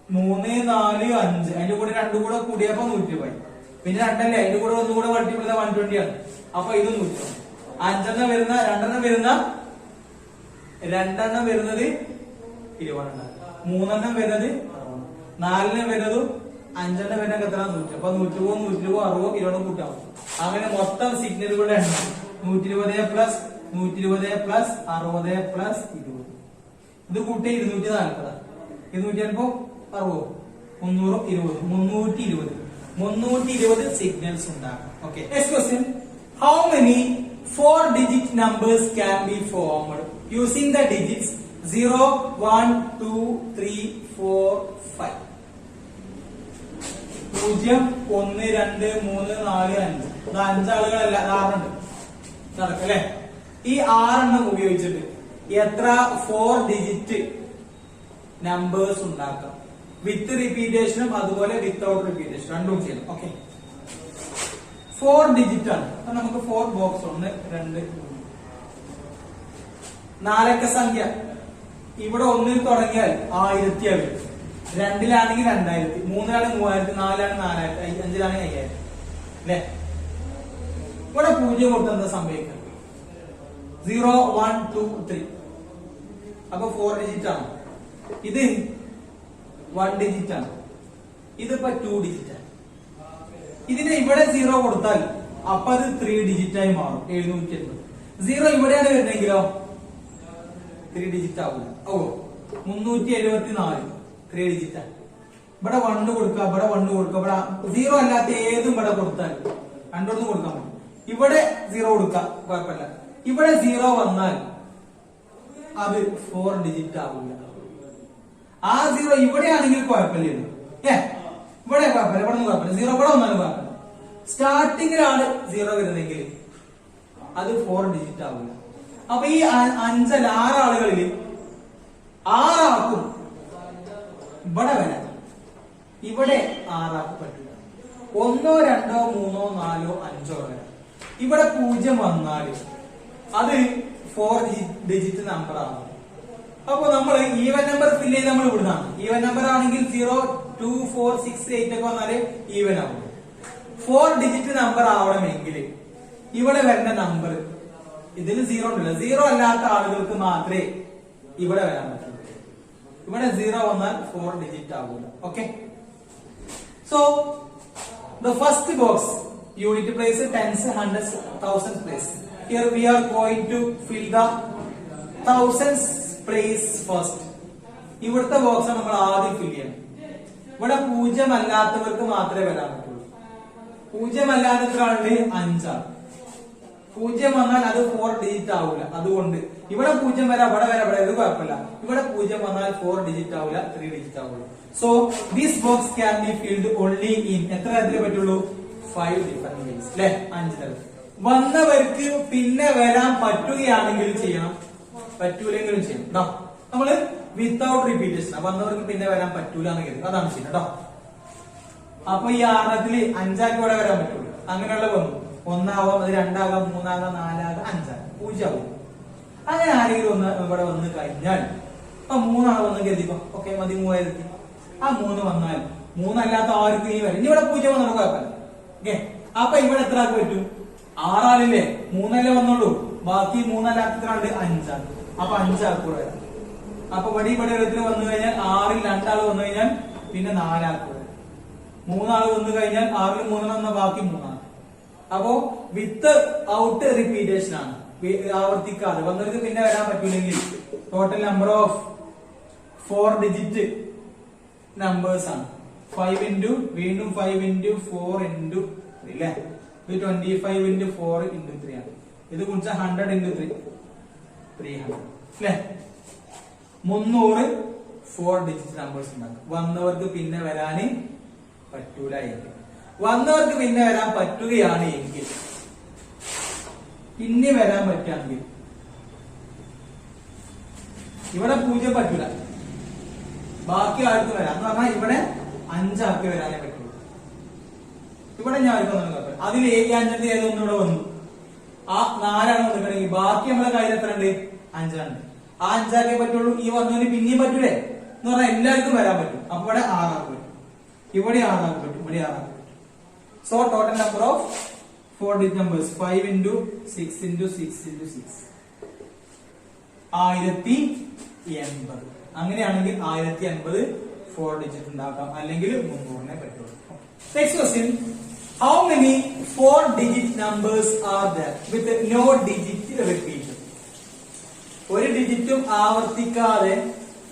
3 4 5, അതിന്റെ കൂടെ 2 കൂടെ കൂടിയപ്പോ 120, പിന്നെ 2 അല്ലേ, അതിന്റെ കൂടെ 1 കൂടെ മൾട്ടിപ്പിൾ 120 ആണ്. അപ്പൊ ഇത് 120. 5 വരുന്ന 2 വരുന്നത് 20, 3 വരുന്നത് 4 വരുന്നത് 5 വരുന്നത് എത്ര? 100. അപ്പൊ 120 120 60 20 കൂട്ടാം. അങ്ങനെ മൊത്തം സിഗ്നലുകളുടെ എണ്ണം 120 പ്ലസ് 120 പ്ലസ് 60 പ്ലസ് 20. ഇത് കൂട്ടി 240. 200 ചിലപ്പോ 60 320 320 സിഗ്നൽസ് ഉണ്ടാക്കാം. Okay, next question. How many 4-digit numbers can be formed using the digits 0 1 2 3 4 5? 0 1 2 3 4 5. ഇത് 5 ആളുകളല്ല, 6 ഉണ്ട് നടക്കല്ലേ? ഈ 6 ഉപയോഗിച്ചിട്ട് എത്ര 4-digit നമ്പേഴ്സ് ഉണ്ടാക്കാം? വിത്ത് റിപ്പീറ്റേഷനും അതുപോലെ വിത്തൗട്ട് റിപ്പീറ്റേഷൻ രണ്ടും ചെയ്യണം. ഓക്കെ, 4-digit ആണ്. അപ്പൊ നമുക്ക് 4 ബോക്സ് 1 2 3 4 സംഖ്യ. ഇവിടെ 1 തുടങ്ങിയാൽ 1000 വരും, 2 2000, 3 3000, 4 4000, 5 5000 അല്ലെ? ഇവിടെ 0 കൊടുത്ത് എന്താ സംഭവിക്കുക? 0 1 2 3. അപ്പൊ 4-digit ആണ്. ഇത് 1-digit ആണ്. ഇതിപ്പോ 2-digit ആണ്. ഇതിന് ഇവിടെ 0 കൊടുത്താൽ അപ്പൊ അത് 3-digit ആയി മാറും, 780. 0 ഇവിടെയാണ് വരുന്നെങ്കിലോ 3-digit ആവില്ല. 374 3-digit ആണ്. ഇവിടെ 1 കൊടുക്കുക, ഇവിടെ 1 കൊടുക്കുക, ഇവിടെ 0 അല്ലാത്ത ഏതും ഇവിടെ കൊടുത്താൽ രണ്ടോടത്തും കൊടുക്കാൻ പറ്റും. ഇവിടെ 0 കൊടുക്കാം, കുഴപ്പമില്ല. ഇവിടെ 0 വന്നാൽ അത് 4-digit ആവില്ല. ആ 0 ഇവിടെയാണെങ്കിൽ കുഴപ്പമില്ല, ഇവിടെ കുഴപ്പമില്ല, ഇവിടെ ഒന്നും കുഴപ്പമില്ല. 0 ഇവിടെ വന്നാലും കുഴപ്പമില്ല. സ്റ്റാർട്ടിങ്ങിലാണ് 0 വരുന്നെങ്കിൽ അത് 4-digit ആവില്ല. അപ്പൊ ഈ 5 6 ആളുകളിൽ 6 ആൾക്കും ഇവിടെ വരാം, ഇവിടെ 6 ആൾക്ക് പറ്റില്ല. 1 2 3 4 5 വരാം. ഇവിടെ 0 വന്നാൽ അത് 4-digit നമ്പർ ആണ്. അപ്പൊ നമ്മൾ ഈവൻ നമ്പർ ഫില്ല് ചെയ്ത് നമ്മൾ ഇവിടുന്നാണ്. ഈവൻ നമ്പർ ആണെങ്കിൽ 0 2 4 6 8 ഒക്കെ വന്നാല് ഈവൻ ആവും. 4-digit നമ്പർ ആവണമെങ്കിൽ ഇവിടെ വരുന്ന നമ്പർ ഇതിൽ 0 ഉണ്ടല്ലോ, 0 അല്ലാത്ത ആളുകൾക്ക് മാത്രമേ ഇവിടെ വരാൻ പറ്റുള്ളൂ. ഇവിടെ 0 വന്നാൽ 4-digit ആവില്ല. Okay, so the first box unit place, tens, hundreds, thousand place. Here we are going to fill the thousands place first. ഇവിടുത്തെ ബോക്സ് നമ്മൾ ആദ്യം ഫിൽ ചെയ്യണം. ഇവിടെ 0 അല്ലാത്തവർക്ക് മാത്രമേ വരാൻ പറ്റുള്ളൂ. 0 അല്ലാത്ത ആളുടെ 5 ആണ്. 0 വന്നാൽ അത് 4-digit ആവില്ല. അതുകൊണ്ട് ഇവിടെ 0 വരാം, ഇവിടെ വരാം, ഇവിടെ ഇത് കുഴപ്പമില്ല. ഇവിടെ 0 വന്നാൽ 4-digit ആവില്ല, 3-digit ആവുള്ളൂ. So this box can be filled only in എത്ര തരത്തിലേ പറ്റുള്ളൂ? 5 ഡിഫറെന്റ് വേസ് അല്ലെ? 5 തരം. വന്നവർക്ക് പിന്നെ വരാൻ പറ്റുകയാണെങ്കിൽ ചെയ്യണം, പറ്റൂലെങ്കിലും ചെയ്യണം. നമ്മള് വിത്തൗട്ട് റിപ്പീറ്റേഷൻ, വന്നവർക്ക് പിന്നെ വരാൻ പറ്റൂല എന്ന് കരുതും, അതാണ് ചെയ്യണം കേട്ടോ. അപ്പൊ ഈ 6 5 ആക്കി ഇവിടെ വരാൻ പറ്റുള്ളൂ. അങ്ങനെയുള്ള വന്നു 1 ആവാം, അത് 2 ആകാം, 3 ആകാം, 4 ആകാം, 5 ആകാം, 0 ആവും. അങ്ങനെ ആരെങ്കിലും ഒന്ന് ഇവിടെ വന്ന് കഴിഞ്ഞാൽ ഇപ്പൊ 3 ആൾ വന്ന് കരുതിപ്പോ ഓക്കെ മതി 3000. ആ 3 വന്നാൽ 3 അല്ലാത്ത ആർക്കും ഇനി വരും. ഇനി ഇവിടെ 0 വന്നാൽ കുഴപ്പമില്ല. ഓക്കെ, അപ്പൊ ഇവിടെ എത്ര ആൾക്ക് പറ്റും? 6 ആളില്ലേ? 3 വന്നുള്ളൂ. ബാക്കി 3 അല്ലാത്ത 5 ആൾ. അപ്പൊ 5 ആൾക്ക് കൂടെ വരാം. അപ്പൊ ഇവിടെ ഓരോരുത്തർ വന്നു കഴിഞ്ഞാൽ 6ൽ 2 ആൾ വന്നു കഴിഞ്ഞാൽ പിന്നെ 4 ആൾക്ക് വരാം. 3 ആൾ വന്നു കഴിഞ്ഞാൽ 6ൽ 3 വന്ന ബാക്കി 3 ആണ്. അപ്പോ വിത്ത് ഔട്ട് റിപ്പീറ്റേഷൻ ആണ്, ആവർത്തിക്കാതെ വന്നവർക്ക് പിന്നെ വരാൻ പറ്റൂലെങ്കിൽ total number of 4 digit numbers ആണ്. 5 ഇൻറ്റു വീണ്ടും 5 ഇൻറ്റു 4 ഇൻറ്റു 3 അല്ലേ? ഇത് 25 ഇൻറ്റു 4 ഇൻറ്റു 3 ആണ്. ഇത് കുറിച്ച് 100 ഇൻറ്റു 3 300 അല്ലേ? 300 4 ഡിജിറ്റ് നമ്പേഴ്സ് ഉണ്ടാക്കും. വന്നവർക്ക് പിന്നെ വരാന് പറ്റൂല എങ്കിൽ, വന്നവർക്ക് പിന്നെ വരാൻ പറ്റുകയാണ് എങ്കിൽ, പിന്നെ വരാൻ പറ്റുകയാണെങ്കിൽ ഇവിടെ 0 പറ്റൂല, ബാക്കി ആർക്ക് വരാം എന്ന് പറഞ്ഞാൽ ഇവിടെ 5 ആൾക്ക് വരാനേ പറ്റുള്ളൂ. ഇവിടെ ഞാൻ ആർക്കും അതിൽ 5 ഏതൊന്നും ഇവിടെ വന്നു. ആ 4 ആണ് വന്നിട്ടുണ്ടെങ്കിൽ ബാക്കി നമ്മളെ കയ്യിൽ എത്ര ഉണ്ട്? 5 ആണ്. ആ 5 ആക്കേ പറ്റുള്ളൂ. ഈ വന്നതിന് പിന്നെയും പറ്റൂലേ എന്ന് പറഞ്ഞാൽ എല്ലാവർക്കും വരാൻ പറ്റും. അപ്പൊ ഇവിടെ 6 ആൾക്ക് പറ്റും, ഇവിടെ 6 ആൾക്ക് പറ്റും, ഇവിടെ 6 ആൾക്ക് പറ്റും. So total number of 4 digit numbers 5 into 6 into 6 into 6 1080. അങ്ങനെയാണെങ്കിൽ 1080 4 ഡിജിറ്റ് ഉണ്ടാക്കാം, അല്ലെങ്കിൽ 300 പറ്റുള്ളൂ. Next question, how many 4 digit numbers are there with no digit repeat? ഒരു ഡിജിറ്റും ആവർത്തിക്കാതെ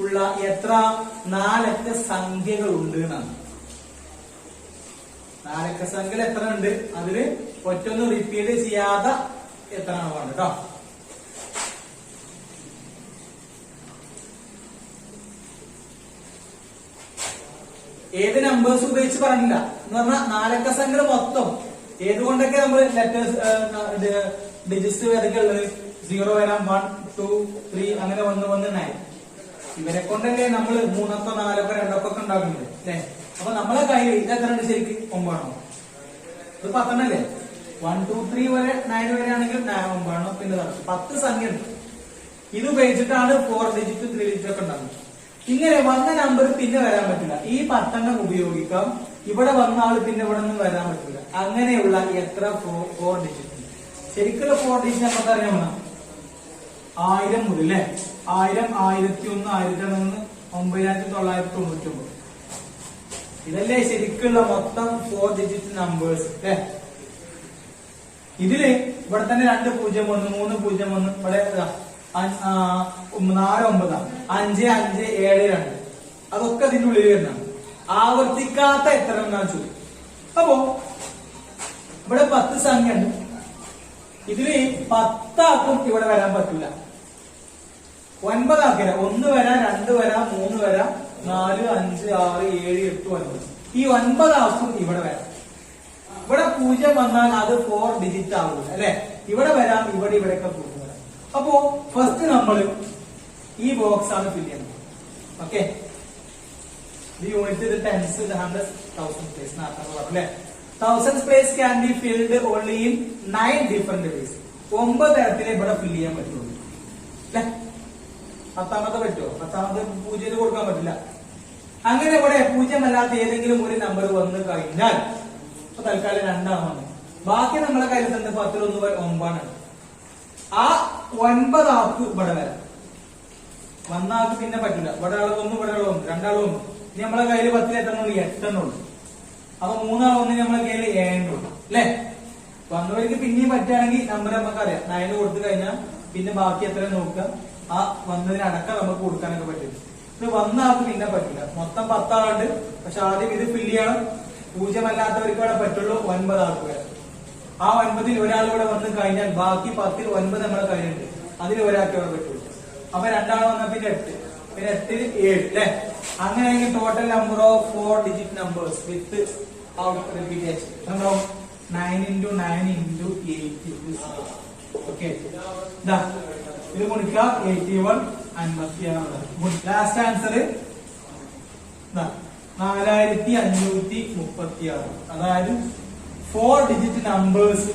ഉള്ള എത്ര 4 അക്ക സംഖ്യകൾ ഉണ്ട് എന്നാണ്. 4 അക്ക സംഖ്യകൾ എത്ര ഉണ്ട്? അതില് ഒറ്റൊന്നും റിപ്പീറ്റ് ചെയ്യാതെ എത്ര ആണ് വേണ്ടത് കേട്ടോ. ഏത് നമ്പേഴ്സ് ഉപയോഗിച്ച് പറഞ്ഞില്ല എന്ന് പറഞ്ഞാൽ 4 അക്ക സംഖ്യകൾ മൊത്തം ഏതുകൊണ്ടൊക്കെ നമ്മൾ ലെറ്റേഴ്സ് ഡിജിറ്റ്സ് ഏതൊക്കെ ഉള്ളത്? 0 വരാം, 1 2 3 അങ്ങനെ 1 1 9. ഇവരെ കൊണ്ടല്ലേ നമ്മൾ 3 4 2 ഉണ്ടാക്കുന്നത് അല്ലെ? അപ്പൊ നമ്മളെ കയ്യിൽ ഇതെത്രണ്ട് ശരിക്ക്? 9 ആണോ? ഇത് 10 അല്ലേ? 1 2 3 വരെ 9 വരെ ആണെങ്കിൽ 9 ആണോ? പിന്നെ 10 സംഖ്യ ഉണ്ട്. ഇത് ഉപയോഗിച്ചിട്ടാണ് 4 ഡിജിറ്റ് 3 ഡിജിറ്റ് ഒക്കെ ഉണ്ടാകുന്നത്. ഇങ്ങനെ വന്ന നമ്പർ പിന്നെ വരാൻ പറ്റില്ല. ഈ 10 ഉപയോഗിക്കാം. ഇവിടെ വന്ന ആള് പിന്നെ ഇവിടെ നിന്ന് വരാൻ പറ്റില്ല. അങ്ങനെയുള്ള എത്ര 4 ഡിജിറ്റ്? ശരിക്കുള്ള 4 ഡിജിറ്റ് നമുക്ക് അറിയാം. 1000 മുതൽ അല്ലെ? 1000 1001 1001 9999. ഇതല്ലേ ശരിക്കുള്ള മൊത്തം 4 ഡിജിറ്റ് നമ്പേഴ്സ് അല്ലെ? ഇതില് ഇവിടെ തന്നെ 201 301 ഇവിടെ 49 5572 അതൊക്കെ അതിന്റെ ഉള്ളിൽ വരുന്നതാണ്. ആവർത്തിക്കാത്ത എത്ര എന്നാണ് ചോദിക്കും. അപ്പോ ഇവിടെ 10 സംഖ്യ ഉണ്ട്. ഇതില് 10 ആക്കും ഇവിടെ വരാൻ പറ്റൂല. 9 ആക്കില്ല. 1 വരാം, 2 വരാം, 3 വരാം, 4 5 6 7 8 9. ഈ 9 ആക്കും ഇവിടെ വരാം. ഇവിടെ 0 വന്നാൽ അത് 4 ഡിജിറ്റ് ആവില്ല അല്ലെ? ഇവിടെ വരാം, ഇവിടെ ഇവിടെയൊക്കെ 0 വരാം. അപ്പോ ഫസ്റ്റ് നമ്മൾ ഈ ബോക്സ് ആണ് ഫില്ല് ചെയ്യുന്നത്. Okay, the unit the tens, the hundreds, thousands place അല്ലേ? 1000 place can be filled only in 9 different ways. 9 തരത്തിലേ ഇവിടെ ഫില്ല് ചെയ്യാൻ പറ്റുള്ളൂ അല്ലെ? 10ാമത്തെ പറ്റുമോ? 10ാമത്തെ 0 കൊടുക്കാൻ പറ്റില്ല. അങ്ങനെ ഇവിടെ 0 അല്ലാത്ത ഏതെങ്കിലും ഒരു നമ്പർ വന്നു കഴിഞ്ഞാൽ ഇപ്പൊ തൽക്കാലം 2 ആണ് വന്നത്. ബാക്കി നമ്മളെ കയ്യിൽ തന്നെ 10 ൽ 1 9 ആണ്. ആ 9 ആൾക്ക് ഇവിടെ വരാം. വന്ന ആൾക്ക് പിന്നെ പറ്റില്ല. ഇവിടെ ആൾ 1 ഇവിടെ ആൾ 1 2 ആൾ 1. ഇനി നമ്മളെ കയ്യിൽ 10 എത്രണ്ണുള്ളൂ? 8 എണ്ണുള്ളൂ. അപ്പൊ 3 ആൾ 1 നമ്മളെ കയ്യിൽ 7 ഉള്ളൂ അല്ലെ? വന്നവർക്ക് പിന്നെയും പറ്റുകയാണെങ്കിൽ നമ്പർ നമുക്കറിയാം. 9 കൊടുത്തു കഴിഞ്ഞാൽ പിന്നെ ബാക്കി എത്ര നോക്കുക, ആ വന്നതിനടക്കം നമുക്ക് കൊടുക്കാനൊക്കെ പറ്റും. ഇത് വന്ന ആൾക്ക് പിന്നെ പറ്റില്ല. മൊത്തം 10 ആളുണ്ട്. പക്ഷെ ആദ്യം ഇത് ഫില്ല് ചെയ്യണം. 0 അല്ലാത്തവർക്ക് ഇവിടെ പറ്റുള്ളൂ 9 ആൾക്ക് വരാം. ആ 9ൽ ഒരാൾ ഇവിടെ വന്നു കഴിഞ്ഞാൽ ബാക്കി 10ൽ 9 നമ്മളെ കയ്യിലുണ്ട്. അതിൽ ഒരാൾക്ക് ഇവിടെ പറ്റുള്ളൂ. അപ്പൊ 2 ആൾ വന്നാൽ പിന്നെ 8, പിന്നെ 8ൽ 7 അല്ലെ? അങ്ങനെയെങ്കിൽ total number of 4 digit numbers with out repetition 9 into 9 into 8 into 6. Okay, ഇത് ഗുണിക്കുക 81 56. Last answer 4536. അതായത് 4 ഡിജിറ്റ് നമ്പേഴ്സ്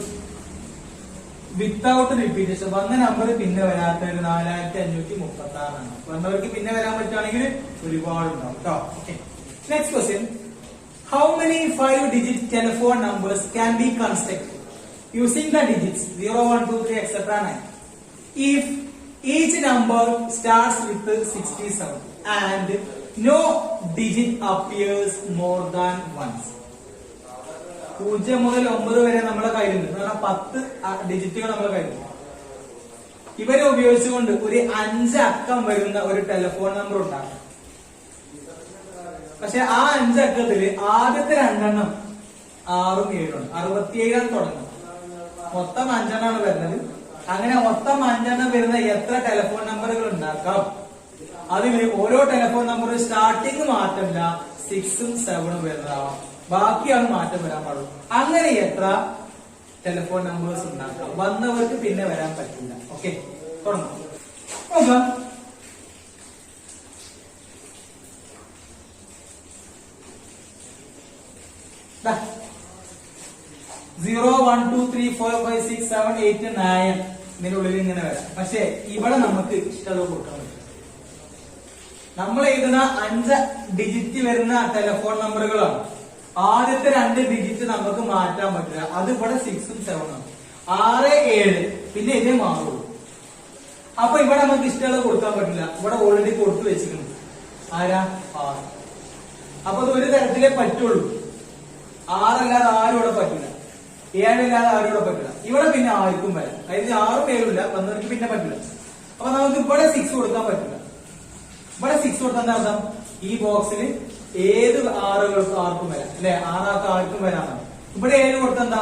വിത്തൗട്ട് റിപ്പീറ്റേഷൻ വന്ന നമ്പർ പിന്നെ വരാത്ത ഒരു 4536 ആണ്. വന്നവർക്ക് പിന്നെ വരാൻ പറ്റുകയാണെങ്കിൽ ഒരുപാട് ഉണ്ടാവും കേട്ടോ. Okay, next question. How many 5-digit telephone numbers can be constructed using the digits 0, 1, 2, 3, etc. 9 if each number starts with 67 and no digit appears more than once? 0 മുതൽ 9 വരെ നമ്മളെ കയ്യിലുണ്ട്. കാരണം 10 ഡിജിറ്റുകൾ നമ്മളെ കയ്യിലുണ്ട്. ഇവരെ ഉപയോഗിച്ചുകൊണ്ട് ഒരു 5 അക്കം വരുന്ന ഒരു ടെലിഫോൺ നമ്പർ ഉണ്ടാക്കാം. പക്ഷെ ആ 5 അക്കത്തില് ആദ്യത്തെ 2 എണ്ണം 6 ഉം 7 ആണ്. 67 തുടങ്ങും. മൊത്തം 5 എണ്ണമാണ് വരുന്നത്. അങ്ങനെ മൊത്തം 5 എണ്ണം വരുന്ന എത്ര ടെലിഫോൺ നമ്പറുകൾ ഉണ്ടാക്കാം? അതില് ഓരോ ടെലിഫോൺ നമ്പറും സ്റ്റാർട്ടിങ് മാറ്റമില്ല, 6ഉം 7ഉം വരുന്നതാവാം. ബാക്കിയാണ് മാറ്റം വരാൻ പാടുള്ളൂ. അങ്ങനെ എത്ര ടെലിഫോൺ നമ്പേഴ്സ് ഉണ്ടാക്കാം? വന്നവർക്ക് പിന്നെ വരാൻ പറ്റില്ല. ഓക്കെ, തുടങ്ങാം. നോക്കാം. സീറോ 1 2 3 4 5 6 7 8 9 ഇതിനുള്ളിൽ ഇങ്ങനെ വരാം. പക്ഷെ ഇവിടെ നമുക്ക് ഇഷ്ടമുള്ളത് കൊടുക്കാൻ പറ്റും. നമ്മൾ എഴുതുന്ന 5 ഡിജിറ്റ് വരുന്ന ടെലിഫോൺ നമ്പറുകളാണ്. ആദ്യത്തെ 2 ഡിജിറ്റ് നമുക്ക് മാറ്റാൻ പറ്റില്ല. അത് ഇവിടെ 6ഉം 7ഉം ആണ്. 6, 7 പിന്നെ ഇതേ മാറുള്ളൂ. അപ്പൊ ഇവിടെ നമുക്ക് ഇഷ്ടമുള്ളത് കൊടുക്കാൻ പറ്റില്ല. ഇവിടെ ഓൾറെഡി കൊടുത്തു വെച്ചിട്ടുണ്ട്. ആരാ? 6. അപ്പൊ അത് ഒരു തരത്തിലേ പറ്റുള്ളൂ. 6 അല്ലാതെ ആരും ഇവിടെ പറ്റില്ല. 7 അല്ലാതെ ആരും ഇവിടെ പറ്റില്ല. ഇവിടെ പിന്നെ ആർക്കും വരാം. അതായത് 6ഉം 7ഉം ഇല്ല, വന്നവർക്ക് പിന്നെ പറ്റില്ല. അപ്പൊ നമുക്ക് ഇവിടെ 6 കൊടുക്കാൻ പറ്റില്ല. ഇവിടെ 6 കൊടുത്താൽ എന്താ അർത്ഥം? ഈ ബോക്സിൽ ഏത് 6കൾക്ക് ആർക്കും വരാം അല്ലെ? 6 ആൾക്ക് ആർക്കും വരാന്നാണ്. ഇവിടെ 7 കൊടുത്താൽ എന്താ?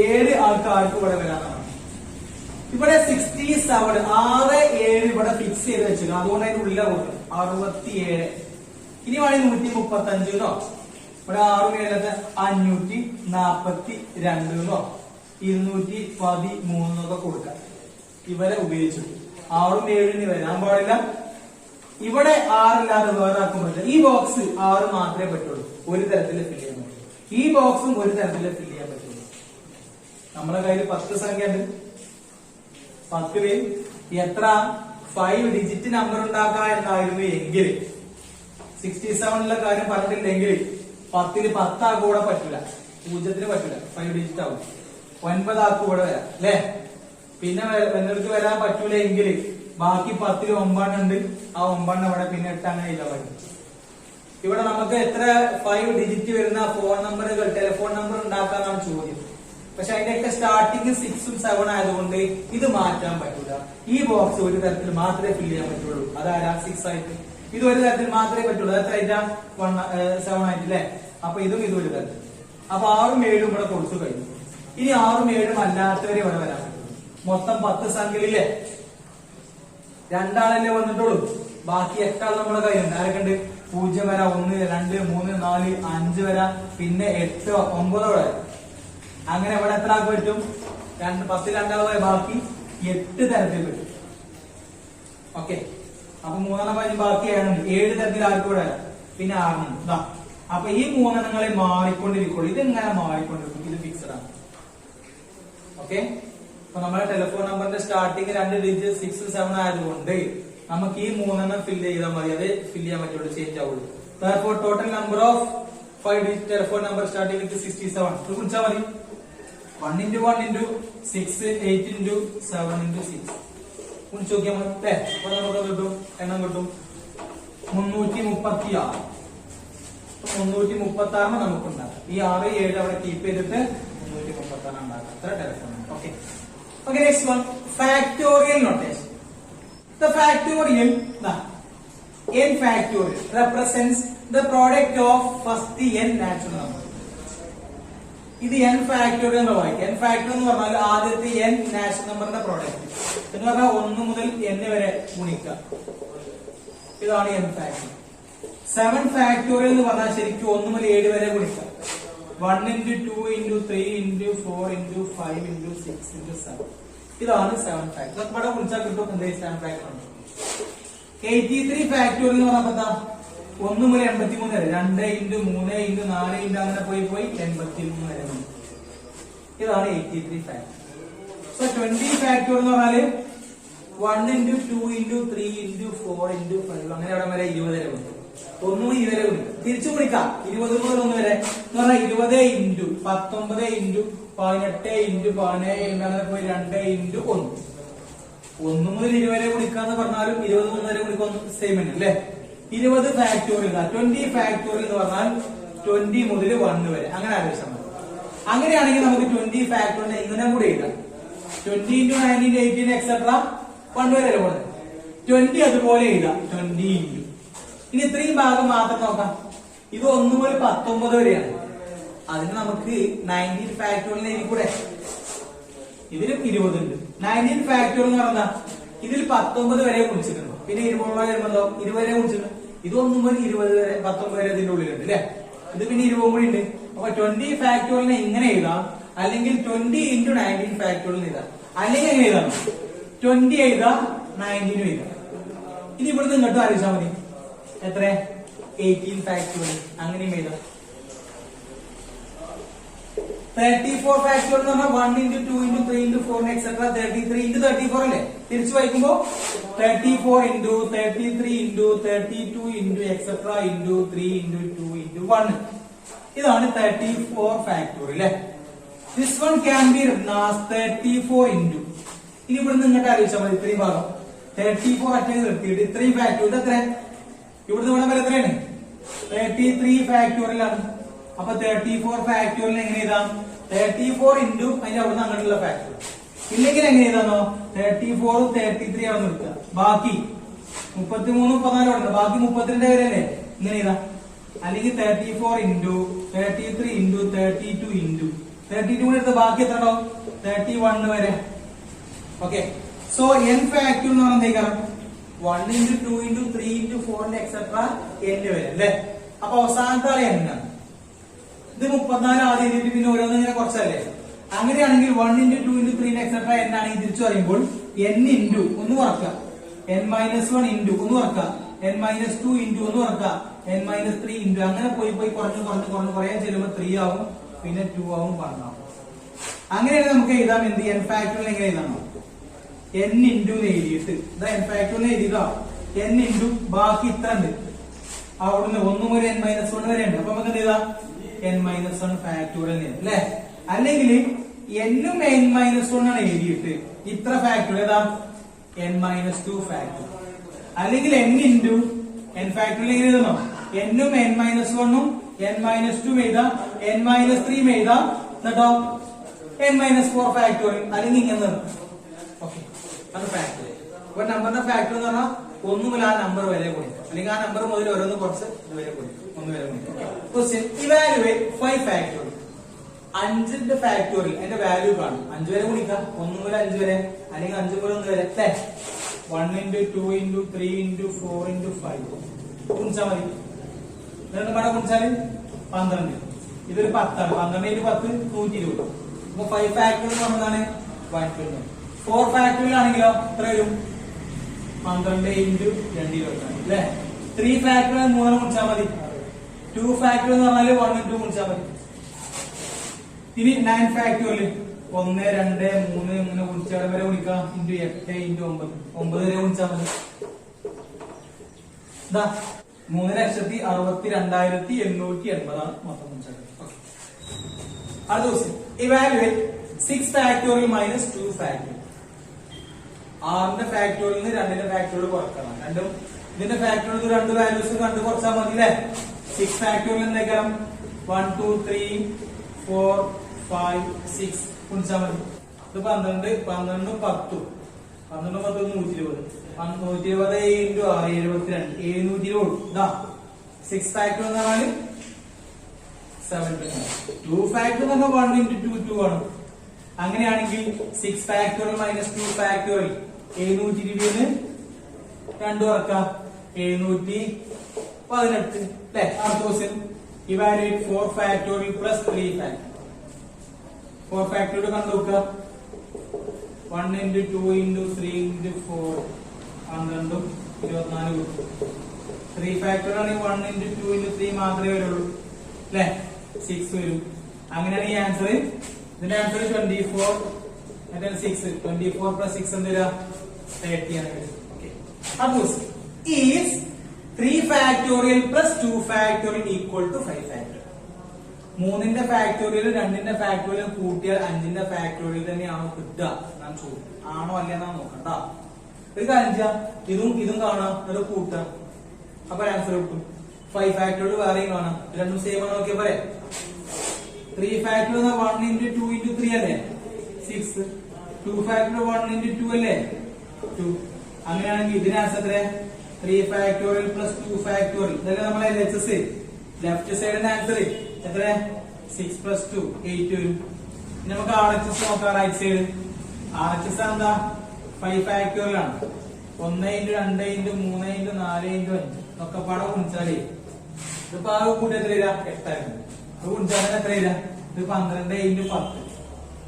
7 ആൾക്ക് ആർക്കും ഇവിടെ വരാന്നാണ്. ഇവിടെ 67 6, 7 ഇവിടെ ഫിക്സ് ചെയ്ത് വെച്ചിരുന്നു. അതുകൊണ്ട് അതിന്റെ ഉള്ളില കൊടുക്കും 67. ഇനി വേണമെങ്കിൽ 135 ഇവിടെ 6ഉം 7 542 213 കൊടുക്കാം. ഇവരെ ഉപയോഗിച്ചു 6ഉം 7ഉം വരാൻ പാടില്ല. ഇവിടെ 6 ഇല്ലാതെ വേറെ ആർക്കും പറ്റില്ല. ഈ ബോക്സ് 6 മാത്രമേ പറ്റുള്ളൂ. ഒരു തരത്തിൽ ഫില്ല് ചെയ്യാൻ പറ്റുള്ളൂ. ഈ ബോക്സും ഒരു തരത്തിൽ ഫില്ല് ചെയ്യാൻ പറ്റുള്ളൂ. നമ്മളെ കയ്യിൽ 10 സംഖ്യ ഉണ്ട്. 10ല് എത്ര 5 ഡിജിറ്റ് നമ്പർ ഉണ്ടാക്കുക എന്നായിരുന്നു എങ്കിൽ 67ലെ കാര്യം പറഞ്ഞിട്ടില്ലെങ്കിൽ 10ല് 10 ആൾക്ക് കൂടെ പറ്റില്ല. 0ന് പറ്റില്ല. 5 ഡിജിറ്റ് ആവും. 9 ആൾക്ക് കൂടെ വരാം അല്ലെ? പിന്നെ നിങ്ങൾക്ക് വരാൻ പറ്റൂല എങ്കിൽ ബാക്കി 10ല് 9 ഉണ്ട്. ആ 9 അവിടെ പിന്നെ 8 അങ്ങനെ ഇല്ല പറ്റും. ഇവിടെ നമുക്ക് എത്ര 5 ഡിജിറ്റ് വരുന്ന ഫോൺ നമ്പറുകൾ ടെലിഫോൺ നമ്പർ ഉണ്ടാക്കാന്നാണ് ചോദ്യം. പക്ഷെ അതിന്റെയൊക്കെ സ്റ്റാർട്ടിങ് 6ഉം 7 ആയതുകൊണ്ട് ഇത് മാറ്റാൻ പറ്റൂല. ഈ ബോക്സ് ഒരു തരത്തിൽ മാത്രമേ ഫില്ല് ചെയ്യാൻ പറ്റുള്ളൂ. അതാരാ? 6 ആയിട്ട്. ഇത് ഒരു തരത്തിൽ മാത്രമേ പറ്റുള്ളൂ. എത്ര ആയിട്ടാ? 7 ആയിട്ടില്ലേ? അപ്പൊ ഇതും ഒരു തരത്തിൽ. അപ്പൊ 6ഉം 7ഉം ഇവിടെ കൊടുത്തു കഴിഞ്ഞു. ഇനി 6ഉം 7ഉം അല്ലാത്തവരെ ഇവിടെ വരാൻ പറ്റുള്ളൂ. മൊത്തം 10 സംഖ്യയിലെ 2 ആളല്ലേ വന്നിട്ടുള്ളൂ. ബാക്കി 8 ആൾ നമ്മുടെ കയ്യിലുണ്ട്. ആരൊക്കെ ഉണ്ട്? 0 വരാ, 1 2 3 4 5 വരാ, പിന്നെ 8 9 വരെ. അങ്ങനെ ഇവിടെ എത്ര ആൾക്ക് പറ്റും? 10 2 ബാക്കി 8 തരത്തിൽ പറ്റും. ഓക്കെ, അപ്പൊ 3 ബാക്കി 7 തരത്തിൽ ആർക്ക് ഇവിടെ വരാം. പിന്നെ 6 ഇതാ. അപ്പൊ ഈ 3 എണ്ണങ്ങളെ മാറിക്കൊണ്ടിരിക്കുള്ളൂ. ഇതെങ്ങനെ മാറിക്കൊണ്ടിരിക്കും? ഇത് ഫിക്സഡ് ആണ്. ഓക്കെ, അപ്പൊ നമ്മുടെ ടെലിഫോൺ നമ്പറിന്റെ സ്റ്റാർട്ടിങ് 2 ഡിജിറ്റ് 6 7 ആയതുകൊണ്ട് നമുക്ക് ഈ 3 എണ്ണം ഫില്ല് ചെയ്താൽ മതി. അത് ഫില്ല് ചെയ്യാൻ പറ്റുള്ളൂ, ചേഞ്ച് ആവുള്ളൂ. Total number of 5 digit telephone number starting with 67 ഇത് കുറിച്ചാൽ മതി. 1 × 1 × 6 8 × 7 × 6 കുറിച്ച് നോക്കിയാൽ മതി അല്ലേ? അപ്പൊ നമുക്ക് കിട്ടും, എണ്ണം കിട്ടും 336. 336 നമുക്ക് ഉണ്ടാക്കാം. ഈ 6 7 അവിടെ കീപ്പ് ചെയ്തിട്ട് 336 ഉണ്ടാക്കാം. അത്ര telephone. Okay, okay, next one, factorial notation. The factorial, n factorial represents the product of first n natural number. ഇത് n factorial എന്ന് വായിക്കാം. n factorial എന്ന് പറഞ്ഞാൽ ആദ്യത്തെ n നാച്ചുറൽ നമ്പറിന്റെ പ്രോഡക്റ്റ് എന്ന് പറഞ്ഞാൽ 1 മുതൽ n വരെ ഗുണിക്കുക. ഇതാണ് n factorial. 7 factorial എന്ന് പറഞ്ഞാൽ ശരിക്കും 1 മുതൽ 7 വരെ ഗുണിക്കുക. 1 × 2 × 3 × 4 × 5 × 6 × 7. ഇതാണ് 7 ഫാക്ടർ. ഇവിടെ വിളിച്ചാൽ കിട്ടും എന്ത് 7 ഫാക്ടർ ഉണ്ട്. 83 ഫാക്ടോറിയൽ എന്ന് പറഞ്ഞാൽ 1 മുതൽ 83 വരെ 2 × 3 × 4 × അങ്ങനെ പോയി 83 വരെ. ഇതാണ് 83 ഫാക്ടർ. ഇപ്പൊ 20 ഫാക്ടോറിയൽ എന്ന് പറഞ്ഞാല് 1 into 2 into 3 into 4 into 5 അങ്ങനെ അവിടെ വരെ 20 വരെ ഉണ്ട്. ഒന്നും 20 വരെ ഉണ്ട്. തിരിച്ചു വിളിക്കാം 20 മുതൽ 1 വരെ എന്ന് പറഞ്ഞാൽ 20 into 19 into 18 into 17 അങ്ങനെ പോയി 2 into 1. 1 മുതൽ 20 വരെ വിളിക്കാന്ന് പറഞ്ഞാലും 20 വരെ വിളിക്കൊന്നും സെയിം തന്നെ അല്ലേ. 20 ഫാക്ടോറിയൽ 20 ഫാക്ടോറിയൽ എന്ന് പറഞ്ഞാൽ 20 മുതൽ 1 വരെ അങ്ങനെ ആലോചിച്ചാൽ മതി. അങ്ങനെയാണെങ്കിൽ നമുക്ക് 20 ഫാക്ടോറിയൽ ഇങ്ങനെ കൂടെ എഴുതാം. 20 into 19 18 എക്സെട്ര 1 വരെ പോകുന്നത് 20 അതുപോലെ എഴുതാം. 20 into ഇനി ഇത്രയും ഭാഗം മാത്രം നോക്കാം. ഇത് 1 മുതൽ 19 വരെയാണ്. അതിന് നമുക്ക് 19 ഫാക്ടോറിയൽ എഴുതി കൂടെ. ഇതിലും 20 ഉണ്ട്. 19 ഫാക്ടോറിയൽ എന്ന് പറഞ്ഞാൽ ഇതിൽ 19 വരെ കുടിച്ചിട്ടുണ്ട്. പിന്നെ 20 വരുമ്പോ 20 വരെ കുടിച്ചിട്ടുണ്ട്. ഇത് 1 മുതൽ 20 വരെ 19 വരെ ഇതിന്റെ ഉള്ളിലുണ്ട് അല്ലെ. ഇത് പിന്നെ 20 കൂടി ഉണ്ട്. അപ്പൊ 20 ഫാക്ടോറിയലിനെ ഇങ്ങനെ എഴുതാം, അല്ലെങ്കിൽ 20 into 19 ഫാക്ടോറിയൽ എഴുതാം, അല്ലെങ്കിൽ എങ്ങനെ എഴുതാം 20 എഴുതാം 19 എഴുതാം. ഇനി ഇവിടുന്ന് ഇങ്ങോട്ട് ആലോചിച്ചാൽ മതി. എത്ര 18 ഫാക്ടോറിയൽ അങ്ങനെയും എഴുതാം. 34 ഫാക്ടോറിയൽ എന്ന് പറഞ്ഞാൽ 1 into 2 into 3 into 4 etcetera 33 into 34 അല്ലേ. തിരിച്ചു വായിക്കുമ്പോ 34 into 33 into 32 into etcetera into 3 into 2 into 1. ഇതാണ് 34 ഫാക്ടോറിയൽ അല്ലേ. This one can be written as 34 into. ഇനി ഇവിടുന്ന് ഇങ്ങോട്ട് ആലോചിച്ചാൽ മതി. ഇത്രയും ഭാഗം 34 അറ്റേ നിർത്തിയിട്ട് ഇത്രയും ഫാക്ടോറിയൽ എത്ര ഇവിടുന്ന് ഇവിടെ വരെ എത്രയാണ് 33 ഫാക്ടോറിയൽ ആണ്. അപ്പൊ 34 ഫാക്ടോറിയൽ എങ്ങനെ എഴുതാം 34 into അതിന്റെ അവിടുന്ന് അങ്ങോട്ടുള്ള ഫാക്ടോറിയൽ. ഇല്ലെങ്കിൽ എങ്ങനെ എഴുതാന്നോ 34 33 ആണ് നിർത്തുക. ബാക്കി 33 14 ഉണ്ട്. ബാക്കി 32 വരെ അല്ലേ ഇങ്ങനെ എഴുതാം. അല്ലെങ്കിൽ 34 into 33 into 32 into 32 കൂടെ എടുത്ത് ബാക്കി എത്ര ഉണ്ടാവും 31 വരെ. ഓക്കെ. സോ n ഫാക്ടോറിയൽ എന്ന് പറഞ്ഞാൽ 1 into 2 into 3 into 4 etcetera n വരെ അല്ലേ. അപ്പൊ അവസാനത്തെ ആളെ n ആണ്. ഇത് 34 ആദ്യം എഴുതിയിട്ട് പിന്നെ ഓരോന്നും ഇങ്ങനെ കുറച്ചല്ലേ. അങ്ങനെയാണെങ്കിൽ 1 into 2 into 3 എക്സെട്ര n ആണെങ്കിൽ തിരിച്ചു പറയുമ്പോൾ n into ഒന്ന് കുറക്കുക, n-1 into ഒന്ന് കുറക്കുക, n-2 into ഒന്ന് കുറക്കുക, n-3 into അങ്ങനെ പോയി പോയി കുറഞ്ഞു കുറഞ്ഞു കുറഞ്ഞു കുറയാൻ ചെല്ലുമ്പോൾ 3 ആവും, പിന്നെ 2 ആവും, 1 ആവും. അങ്ങനെയാണെങ്കിൽ നമുക്ക് എഴുതാം എന്ത് n ഫാക്ടോറിയൽ എങ്ങനെ എഴുതാമോ n into എഴുതിയിട്ട് ഇതാ n ഫാക്ടോറിയൽ എഴുതിയതാ n into ബാക്കി ഇത്ര ഉണ്ട് അവിടുന്ന് 1 മുതൽ n-1 വരെ ഉണ്ട്. അപ്പൊ നമുക്ക് എന്ത് ചെയ്താ n-1 ഫാക്ടോറിയൽ അല്ലേ. അല്ലെങ്കിൽ n-ഉം n-1 ആണ് എഴുതിയിട്ട് ഇത്ര ഫാക്ടോറിയൽ ഏതാ n-2 ഫാക്ടോറിയൽ. അല്ലെങ്കിൽ n into n ഫാക്ടോറിയൽ എങ്ങനെ എഴുതണോ n-ഉം n-1ഉം n-2 എഴുതാം, n-3 എഴുതാം, എന്നിട്ടോ n-4 ഫാക്ടോറിയൽ. അല്ലെങ്കിൽ ഇങ്ങനെ നിർത്താം. ഓക്കെ, അത് ഫാക്ടോറിയൽ. അപ്പൊ നമ്പറിന്റെ ഫാക്ടോറിയൽ എന്ന് പറഞ്ഞാൽ 1 മുതൽ ആ നമ്പർ വരെ കൊടുക്കും, അല്ലെങ്കിൽ ആ നമ്പർ മുതൽ ഓരോന്ന് കുറച്ച് ഇതുവരെ കൊടുക്കും, 1 വരെ കൊടുക്കും. Question evaluate 5 factorial. 5ന്റെ ഫാക്ടോറിയൽ അതിന്റെ വാല്യൂ കാണും. 5 വരെ ഗുണിക്കാം, 1 മുതൽ 5 വരെ, അല്ലെങ്കിൽ 5 മുതൽ 1 വരെ. 1 into 2 into 3 into 4 into 5 ഗുണിച്ചാൽ മതി. രണ്ടും പാടെ ഗുണിച്ചാല് 12. ഇതൊരു 10 ആണ്. 12 into 10 120. അപ്പൊ 5 ഫാക്ടോറിയൽ എന്ന് പറഞ്ഞതാണ് 120. 4 ഫാക്ടോറിയൽ ആണെങ്കിലോ എത്ര വരും 12 into 220 അല്ലെ. 3 ഫാക്ടോറിയൽ 3 ഗുണിച്ചാൽ മതി. 2 ഫാക്ടോറിയൽ എന്ന് പറഞ്ഞാല് 1 into ഗുണിച്ചാൽ മതി. ഇനി 9 ഫാക്ടോറിയൽ 1 2 3 3 ഗുണിച്ചാൽ വരെ ഗുണിക്കാം into 8 into 9 9 വരെ ഗുണിച്ചാൽ മതി. 3,62,880 മൊത്തം ഗുണിച്ചാൽ. അടുത്ത ദിവസം ഇവാലുവേറ്റ് 6 ഫാക്ടോറിയൽ മൈനസ് 2 ഫാക്ടോറിയൽ. 6ന്റെ ഫാക്ടോറിയൽ നിന്ന് 2ന്റെ ഫാക്ടോറിയൽ കുറക്കണം. രണ്ടും ഇതിന്റെ ഫാക്ടോറിയൽ 2 വാല്യൂസ് കണ്ടു കുറച്ചാൽ മതി അല്ലേ. 6 ഫാക്ടോറിയൽ എന്തൊക്കെയാണ് 1 2 3 4 5 6 ഗുണിച്ചാൽ മതി. ഇത് 12 12 10 12 10 120 120 into 6 72 720. ഇതാ 6 ഫാക്ടോറിയൽ എന്ന് പറഞ്ഞാൽ 720. 2 ഫാക്ടോറിയൽ എന്ന് പറഞ്ഞാൽ 1 into 2 2 ആണ്. അങ്ങനെയാണെങ്കിൽ 6 ഫാക്ടോറിയൽ മൈനസ് 2 ഫാക്ടോറിയൽ 720 2 കുറക്കാം 718 അല്ലെ. അടുത്ത question evaluate 4 factorial plus 3 factorial. 4 factorial കണ്ടുനോക്കുക. 1 into 2 into 3 into 4 12 24. 3 ഫാക്ടോറിയൽ ആണെങ്കിൽ 1 into 2 into 3 മാത്രമേ വരുള്ളൂ അല്ലെ. 6 വരും. അങ്ങനെയാണെങ്കിൽ ആൻസർ ഇതിന്റെ ആൻസർ 24 6 24 plus 6 എന്ത് വരിക 30 ആണ് വരിക. ഓക്കെ, അപ്പോസ് is 3 factorial plus 2 factorial equal to 5 factorial. 3ന്റെ ഫാക്ടോറിയൽ 2ന്റെ ഫാക്ടോറിയൽ കൂട്ടിയാൽ 5ന്റെ ഫാക്ടോറിയൽ തന്നെയാണോ കിട്ടുക എന്നാണ് ചോദ്യം. ആണോ അല്ലെന്നാണ് നോക്കണ്ട. ഒരു കാര്യം ചെയ്യാം, ഇതും കാണാം, അത് കൂട്ടാം, അപ്പൊ ആൻസർ കിട്ടും. 5 ഫാക്ടോറിയൽ വേറെയും കാണാം, രണ്ടും സെയിം ആണ്. നോക്കിയാ പറയാം 3 ഫാക്ടോറിയൽ 1 into 2 into 3 അല്ലേ 6, 2 ഫാക്ടോറിയൽ 1 into 2 അല്ലേ 2. അങ്ങനെയാണെങ്കിൽ ഇതിന് ആൻസർ എത്ര? 3 ഫാക്ടോറിയൽ പ്ലസ് 2 ഫാക്ടോറിയൽ. ഇതല്ലേ നമ്മളെ LHS. ലെഫ്റ്റ് സൈഡിന്റെ ആൻസർ എത്ര? 6 plus 2 8 വരും. ഇനി നമുക്ക് RHS നോക്കാം. റൈറ്റ് സൈഡ് RHS എന്താ? 5 ഫാക്ടോറിയൽ ആണ്. 1 into 2 into 3 into 4 into 5 ഒക്കെ പാടെ ഗുണിച്ചാലേ ഇതിപ്പോ ആ കൂട്ടി എത്ര വരിക? 8 ആയിരുന്നു. ഇത് ഗുണിച്ചാൽ എത്ര വരിക? ഇത് 12 into 10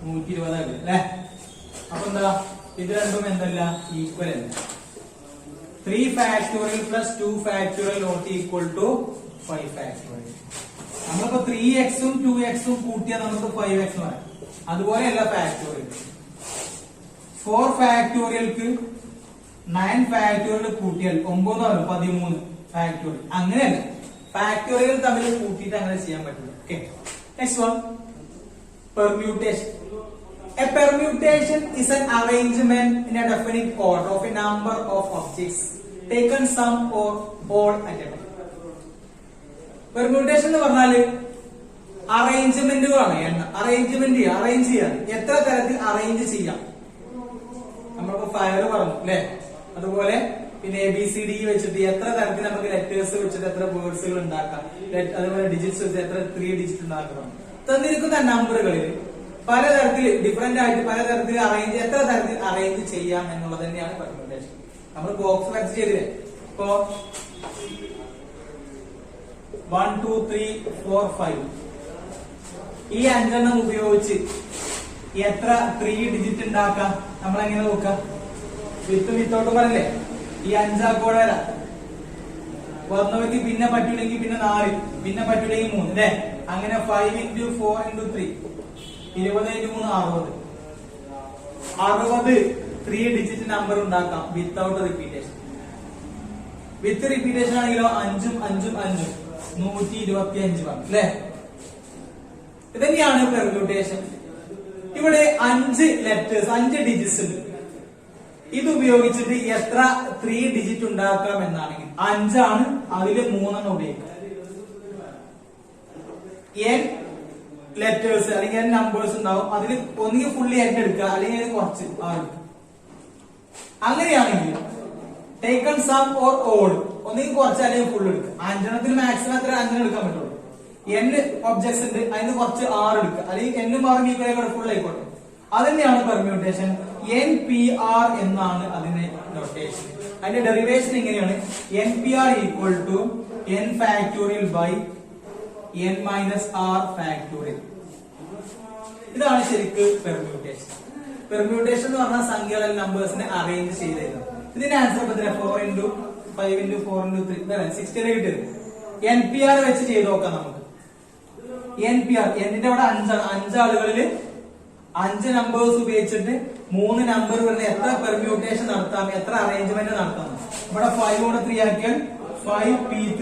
120 ആകും അല്ലെ. അപ്പൊ എന്താ? ഇത് രണ്ടും എന്തല്ല? ഈക്വൽ അല്ല. 3 factorial plus 2 factorial not equal to 5 factorial. നമ്മളിപ്പോ 3x ഉം 2x ഉം കൂട്ടിയാൽ നമുക്ക് 5x പറയാം. അതുപോലെയല്ല ഫാക്ടോറിയൽ. 4 ഫാക്ടോറിയൽക്ക് 9 ഫാക്ടോറിയൽ കൂട്ടിയാൽ 9 13 ഫാക്ടോറിയൽ. അങ്ങനെയല്ല, ഫാക്ടോറിയൽ തമ്മിൽ കൂട്ടിയിട്ട് അങ്ങനെ ചെയ്യാൻ പറ്റില്ല. Okay, next one, permutation. A permutation is an arrangement in a definite order of a number of objects taken some or all at a time. Permutation എന്ന് പറഞ്ഞാല് അറേഞ്ച്മെന്റുകളാണ്. അറേഞ്ച് ചെയ്യാൻ എത്ര തരത്തിൽ അറേഞ്ച് ചെയ്യാം. നമ്മളിപ്പോ ഫയർ പറഞ്ഞു അല്ലെ, അതുപോലെ പിന്നെ ABCD വെച്ചിട്ട് എത്ര തരത്തിൽ നമുക്ക് ലെറ്റേഴ്സ് വെച്ചിട്ട് എത്ര വേർഡ്സുകൾ ഉണ്ടാക്കാം. അതുപോലെ ഡിജിറ്റ്സ് വെച്ച് എത്ര 3 ഡിജിറ്റ് ഉണ്ടാക്കണം. തന്നിരിക്കുന്ന നമ്പറുകളിൽ പലതരത്തിൽ ഡിഫറെന്റ് ആയിട്ട് പലതരത്തിൽ എത്ര തരത്തിൽ അറേഞ്ച് ചെയ്യാം എന്നുള്ളത് തന്നെയാണ് പെർമ്യൂട്ടേഷൻ. നമ്മൾ ബോക്സ് വരച്ച് ചെയ്തില്ലേ. ഇപ്പോ 1 2 3 4 5 ഈ 5 ഉപയോഗിച്ച് എത്ര 3 ഡിജിറ്റ് ഉണ്ടാക്കാം. നമ്മൾ എങ്ങനെ നോക്കാം? വിത്തോട്ട് പറഞ്ഞില്ലേ, ഈ 5 ആക്കോടെ വരാം. വന്നവർക്ക് പിന്നെ പറ്റൂലെങ്കിൽ പിന്നെ 4, പിന്നെ പറ്റൂലെങ്കിൽ 3 അല്ലെ. അങ്ങനെ 5 into 4 into 3 20 into 3 60 3 digit number ഉണ്ടാക്കാം വിത്തൗട്ട് റിപ്പീറ്റേഷൻ. വിത്ത് റിപ്പീറ്റേഷൻ ആണെങ്കിലോ 5 5 5 125 വന്നു അല്ലെ. ഇതന്നെയാണ് പെർമ്യൂട്ടേഷൻ. ഇവിടെ 5 ലെറ്റേഴ്സ് 5 ഡിജിറ്റ്സ് ഉണ്ട്. ഇത് ഉപയോഗിച്ചിട്ട് എത്ര 3 ഡിജിറ്റ് ഉണ്ടാക്കാം എന്നാണെങ്കിൽ 5 ആണ്, അതില് 3 ഉപയോഗിക്കാം. n ലെറ്റേഴ്സ് അല്ലെങ്കിൽ n നമ്പേഴ്സ് ഉണ്ടാവും, അതിൽ ഒന്നുകിൽ ഫുള്ളി n എടുക്കുക അല്ലെങ്കിൽ കുറച്ച് ആറ്. അങ്ങനെയാണെങ്കിൽ ടേക്കൺ സം ഓർ ഓൾ, ഒന്നുകിൽ കുറച്ച് അല്ലെങ്കിൽ ഫുൾ എടുക്കുക. 5 മാക്സിമം എത്ര 5 എടുക്കാൻ പറ്റുള്ളൂ. n ഒബ്ജക്ട്സ് ഉണ്ട്, അതിന് കുറച്ച് 6 എടുക്കുക, അല്ലെങ്കിൽ n മാറി ഫുൾ ആയിക്കോട്ടെ. അത് തന്നെയാണ് പെർമ്യൂട്ടേഷൻ. NPR എന്നാണ് അതിന്റെ നൊട്ടേഷൻ. അതിന്റെ ഡെറിവേഷൻ എങ്ങനെയാണ്? NPR equal to n factorial by n minus r factorial. ഇതാണ് ശരിക്ക് പെർമ്യൂട്ടേഷൻ. പെർമ്യൂട്ടേഷൻ എന്ന് പറഞ്ഞാൽ സംഖ്യകൾ നമ്പേഴ്സിനെ അറേഞ്ച് ചെയ്തതാണ്. ഇതിന്റെ ആൻസർ 4 into 5 into 4 into 3 60 കിട്ടിയത്. NPR വെച്ച് ചെയ്ത് നോക്കാം നമുക്ക്. NPR എന്നിന്റെ അവിടെ 5 ആളുകളിൽ 5 നമ്പേഴ്സ് ഉപയോഗിച്ചിട്ട് 3 നമ്പർ വരുന്ന എത്ര പെർമ്യൂട്ടേഷൻ നടത്താം, എത്ര അറേഞ്ച്മെന്റ് നടത്താം. ഇവിടെ 5 കൊണ്ട് 3 ആക്കിയാൽ 5p3.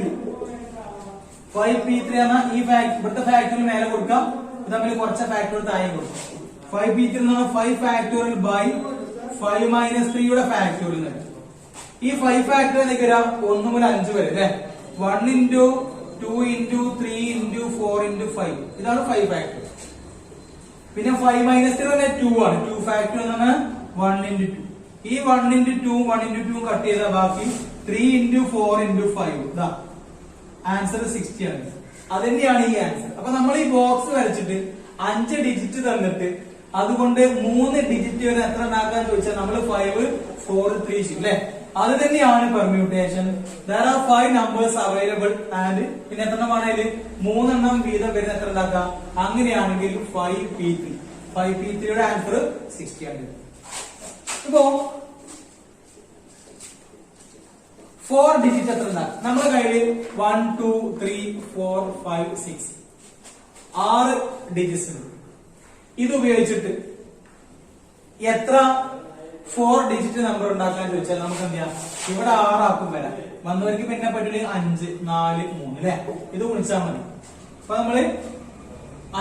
5p3 എന്ന ഈ ഇവിടുത്തെ ഫാക്ടോറിയൽ മേലെ കൊടുക്കാം, ഇത് തമ്മിൽ കുറച്ച് ഫാക്ടോറിയൽ താഴെ കൊടുക്കാം. 5p3 എന്ന് പറഞ്ഞാൽ 5 ഫാക്ടോറിയൽ ബൈ 5 മൈനസ് 3 യുടെ ഫാക്ടോറിയൽ. ഈ 5 ഫാക്ടോറിയൽ നിൽക്കുക 1 മുതൽ 5 വരെ അല്ലെ. 1 into 2 into 3 into 4 into 5 ഇതാണ് 5 ഫാക്ടോറിയൽ. പിന്നെ 5 മൈനസ് 3 പറഞ്ഞാൽ 2 ആണ്. 2 ഫാക്ടോറിയൽ എന്ന് പറഞ്ഞാൽ 1 into 2. ഈ 1 into 2 1 into 2 കട്ട് ചെയ്ത ബാക്കി 3 into 4 into 5. ഇതാ ആൻസർ 60 ആണ്. അത് തന്നെയാണ് ഈ ആൻസർ. അപ്പൊ നമ്മൾ ഈ ബോക്സ് വരച്ചിട്ട് 5 ഡിജിറ്റ് തന്നിട്ട് അതുകൊണ്ട് 3 ഡിജിറ്റ് വരെ എത്ര ഉണ്ടാക്കാൻ ചോദിച്ചാൽ നമ്മൾ 5 4 3 അല്ലെ. അത് തന്നെയാണ് permutation. there are 5 numbers available and പിന്നെ എത്രണ്ണമാണേല് 3 എണ്ണം വീതം വരുന്ന എത്ര ഉണ്ടാക്കാം. അങ്ങനെയാണെങ്കിൽ 5p3. 5p3യുടെ ആൻസർ 60 ആണ്. ഇപ്പോ 4 ഡിജിറ്റ് എത്ര ഉണ്ടാകും നമ്മുടെ കയ്യിൽ? 1 2 3 4 5 6 6 ഡിജിറ്റ്സ് ഉണ്ട്. ഇത് ഉപയോഗിച്ചിട്ട് എത്ര 4 ഡിജിറ്റ് നമ്പർ ഉണ്ടാക്കാൻ ചോദിച്ചാൽ നമുക്ക് എന്ത് ചെയ്യാം, ഇവിടെ 6 ആക്കും വരാം. വന്നവർക്ക് പിന്നെ പറ്റില്ല 5 4 3 അല്ലെ, ഇത് ഗുണിച്ചാൽ മതി. അപ്പൊ നമ്മള്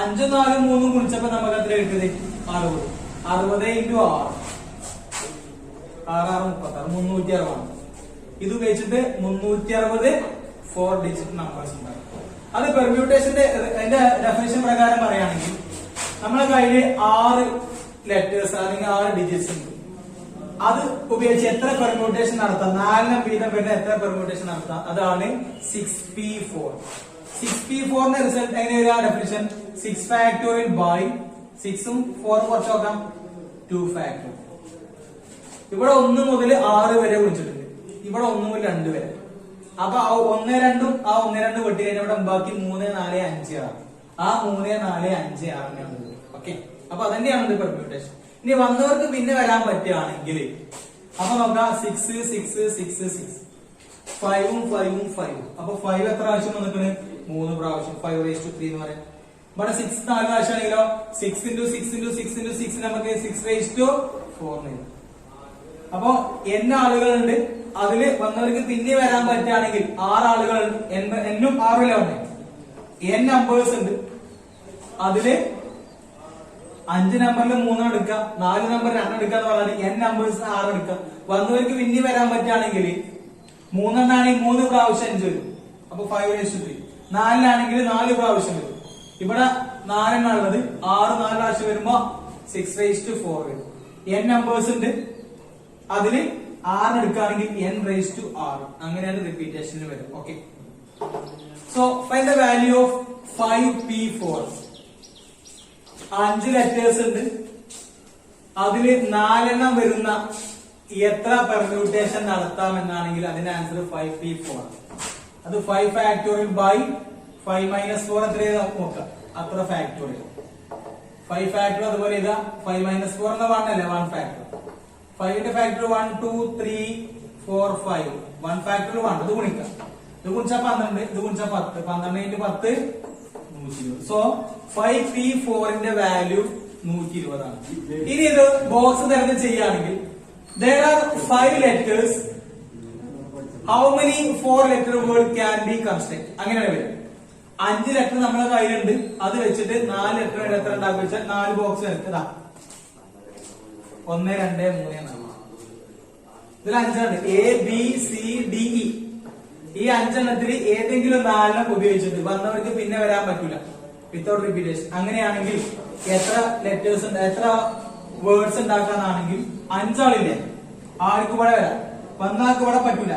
5 4 3 ഗുണിച്ചപ്പോ നമുക്ക് എത്ര കിട്ടിയത് 60. 60 × 6 6 36 360. ഇത് ഉപയോഗിച്ചിട്ട് 360 4 ഡിജിറ്റ് നമ്പേഴ്സ് ഉണ്ടാകും. അത് പെർമ്യൂട്ടേഷന്റെ അതിന്റെ ഡെഫിനിഷൻ പ്രകാരം പറയുകയാണെങ്കിൽ നമ്മളെ കയ്യില് 6 ലെറ്റേഴ്സ് അല്ലെങ്കിൽ 6 ഡിജിറ്റ്സ് ഉണ്ട്. അത് ഉപയോഗിച്ച് എത്ര പെർമ്യൂട്ടേഷൻ നടത്താം, 4 വീതം വരുന്ന എത്ര പെർമ്യൂട്ടേഷൻ നടത്താം, അതാണ് 6p4. 6p4 ന്റെ റിസൾട്ട് എങ്ങനെയാ ഡെഫിനിഷൻ, 6 ഫാക്ടോറിയൽ ബൈ 6ഉം 4 കുറച്ച് നോക്കാം 2 ഫാക്ടോറിയൽ. ഇവിടെ 1 മുതൽ 6 വരെ വിളിച്ചിട്ടുണ്ട്, ഇവിടെ 1 മുതൽ 2 വരെ. അപ്പൊ 1 2 ആ 1 2 വെട്ടി കഴിഞ്ഞാൽ ഇവിടെ ബാക്കി 3 4 5 6. ആ 3 4 5 6 ഓക്കെ. അപ്പൊ അതന്നെയാണ് പെർമ്യൂട്ടേഷൻ. ഇനി വന്നവർക്ക് പിന്നെ വരാൻ പറ്റുകയാണെങ്കിൽ അപ്പൊ നോക്കാം 6 6 6 6 5ഉം 5ഉം 5ഉം. അപ്പൊ 5 എത്ര പ്രാവശ്യം വന്നിട്ടുണ്ട്, 3 പ്രാവശ്യം. 5^3 എന്ന് പറയാം. ഇവിടെ 6 4 പ്രാവശ്യം ആണെങ്കിലോ 6 × 6 × 6 × 6 നമുക്ക് 6^4. അപ്പൊ n ആളുകളുണ്ട്, അതില് വന്നവർക്ക് പിന്നെ വരാൻ പറ്റുകയാണെങ്കിൽ 6 ആളുകളുണ്ട്. എന്നും 6 n നമ്പേഴ്സ് ഉണ്ട്. അതില് 5 നമ്പറിൽ 3 എടുക്കാം, 4 നമ്പർ 2 എടുക്കുക എന്ന് പറഞ്ഞാൽ n നമ്പേഴ്സ് 6 എടുക്കാം. വന്നവർക്ക് പിന്നെ വരാൻ പറ്റുകയാണെങ്കിൽ 3 എണ്ണാണെങ്കിൽ 3 പ്രാവശ്യം 5 വരും. അപ്പൊ 5^3. 4 4 പ്രാവശ്യം വരും. ഇവിടെ 4 എണ്ണുള്ളത് 6 4 പ്രാവശ്യം വരുമ്പോ 6^4 വരും. n നമ്പേഴ്സ് ഉണ്ട്, അതില് 6 എടുക്കുകയാണെങ്കിൽ n⁻6. അങ്ങനെയാണ് റിപ്പീറ്റേഷനിൽ വരും. Okay. So find the value of 5p4. 5 letters ഉണ്ട്, അതില് 4 എണ്ണം വരുന്ന എത്ര പെർമ്യൂട്ടേഷൻ നടത്താം എന്നാണെങ്കിൽ അതിന്റെ ആൻസർ 5p4. അത് 5 ഫാക്ടോറിയൽ ബൈ 5 - 4 എത്രയാണ് നോക്കാം, അത്ര ഫാക്ടോറിയൽ. 5 ഫാക്ടോറിയൽ അതുപോലെ ഇതാ 5 - 4 എന്ന 1 അല്ലേ, 1 ഫാക്ടോറിയൽ. 5ന്റെ ഫാക്ടോറിയൽ 1 2 3 4 5. 1 ഫാക്ടോറിയൽ 1. ഇത് ഗുണിക്കാം, ഇത് ഗുണിച്ചാൽ 12, ഇത് ഗുണിച്ചാൽ 10. 12 × 10 120. സോ 5p4 ന്റെ വാല്യൂ 120 ആണ്. ഇനി ഇത് ബോക്സ് തരത്തിൽ ചെയ്യുകയാണെങ്കിൽ there are 5 letters, how many 4 letter word can be constructed? അങ്ങനെയാണ് വരും. 5 ലെറ്റർ നമ്മളെ കയ്യിലുണ്ട്, അത് വെച്ചിട്ട് 4 ലെറ്റർ എത്ര ഉണ്ടാക്കുക വെച്ചാൽ 4 ബോക്സ് എടുക്കതാ 1 2 3 4. ഇതിൽ 5 ഉണ്ട്, ABCDE. ഈ 5 എണ്ണത്തിൽ ഏതെങ്കിലും 4 ഉപയോഗിച്ചിട്ട് വന്നവർക്ക് പിന്നെ വരാൻ പറ്റൂല വിത്തൗട്ട് റിപ്പീറ്റേഷൻ. അങ്ങനെയാണെങ്കിൽ എത്ര ലെറ്റേഴ്സ് ഉണ്ട്, എത്ര വേർഡ്സ് ഉണ്ടാക്കാനാണെങ്കിൽ 5 ആളില്ലേ, ആൾക്ക് ഇവിടെ വരാം. വന്നാൾക്ക് ഇവിടെ പറ്റൂല,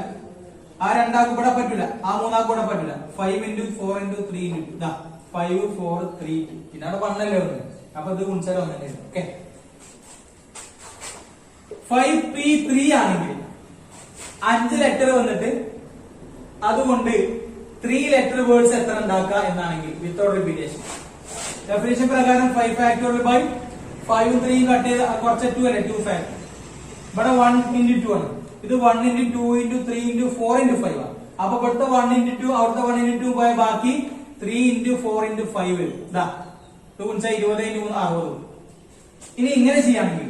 ആ 2 ആൾക്ക് ഇവിടെ പറ്റൂല, ആ 3 ആൾക്ക് ഇവിടെ പറ്റൂല. 5 × 4 × 3 × 5 4 3 പിന്നെ അവിടെ 1 അല്ലേ ഒന്ന്. അപ്പൊ ഇത് ഗുണിച്ചാൽ 1 തന്നെ. ഓക്കെ. 5p3 ആണെങ്കിൽ 5 ലെറ്റർ വന്നിട്ട് അതുകൊണ്ട് 3 ലെറ്റർ വേർഡ്സ് എത്ര ഉണ്ടാക്കുക എന്നാണെങ്കിൽ വിത്തൗട്ട് റിപ്പീറ്റേഷൻ. ഡെഫിനിഷൻ പ്രകാരം 5 ഫാക്ടോറിയൽ ബൈ 5ഉം 3ഉം കട്ട് ചെയ്ത് കുറച്ച് 2 അല്ലേ, 2 ഫാക്ടർ. ഇവിടെ 1 × 2 ആണ്, ഇത് 1 × 2 × 3 × 4 × 5 ആണ്. അപ്പൊ ഇവിടുത്തെ 1 × 2 അവിടുത്തെ 1 × 2 പോയ ബാക്കി 3 × 4 × 5 വരും. ഇതാ ഇത് ഗുണിച്ചാൽ 20 × 3 60. ഇനി ഇങ്ങനെ ചെയ്യുകയാണെങ്കിൽ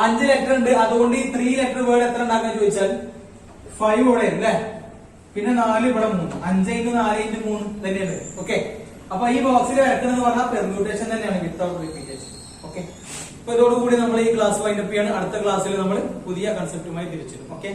5 ലെറ്റർ ഉണ്ട്, അതുകൊണ്ട് ഈ 3 ലെറ്റർ വേർഡ് എത്ര ഉണ്ടാക്കാൻ ചോദിച്ചാൽ 5 ഇവിടെ അല്ലേ, പിന്നെ 4 ഇവിടെ 3. 5 × 4 × 3 തന്നെയാണ്. ഓക്കെ. അപ്പൊ ഈ ബോക്സിൽ വരക്കുന്നത് പറഞ്ഞാൽ പെർമ്യൂട്ടേഷൻ തന്നെയാണ് വിത്തൗട്ട് റിപ്പീറ്റേഷൻ. ഓക്കെ. അപ്പൊ ഇതോടുകൂടി നമ്മൾ ഈ ക്ലാസ് വൈൻഡപ്പ് ചെയ്യാണ്. അടുത്ത ക്ലാസ്സിൽ നമ്മൾ പുതിയ കൺസെപ്റ്റുമായി തിരിച്ചിടും. ഓക്കെ.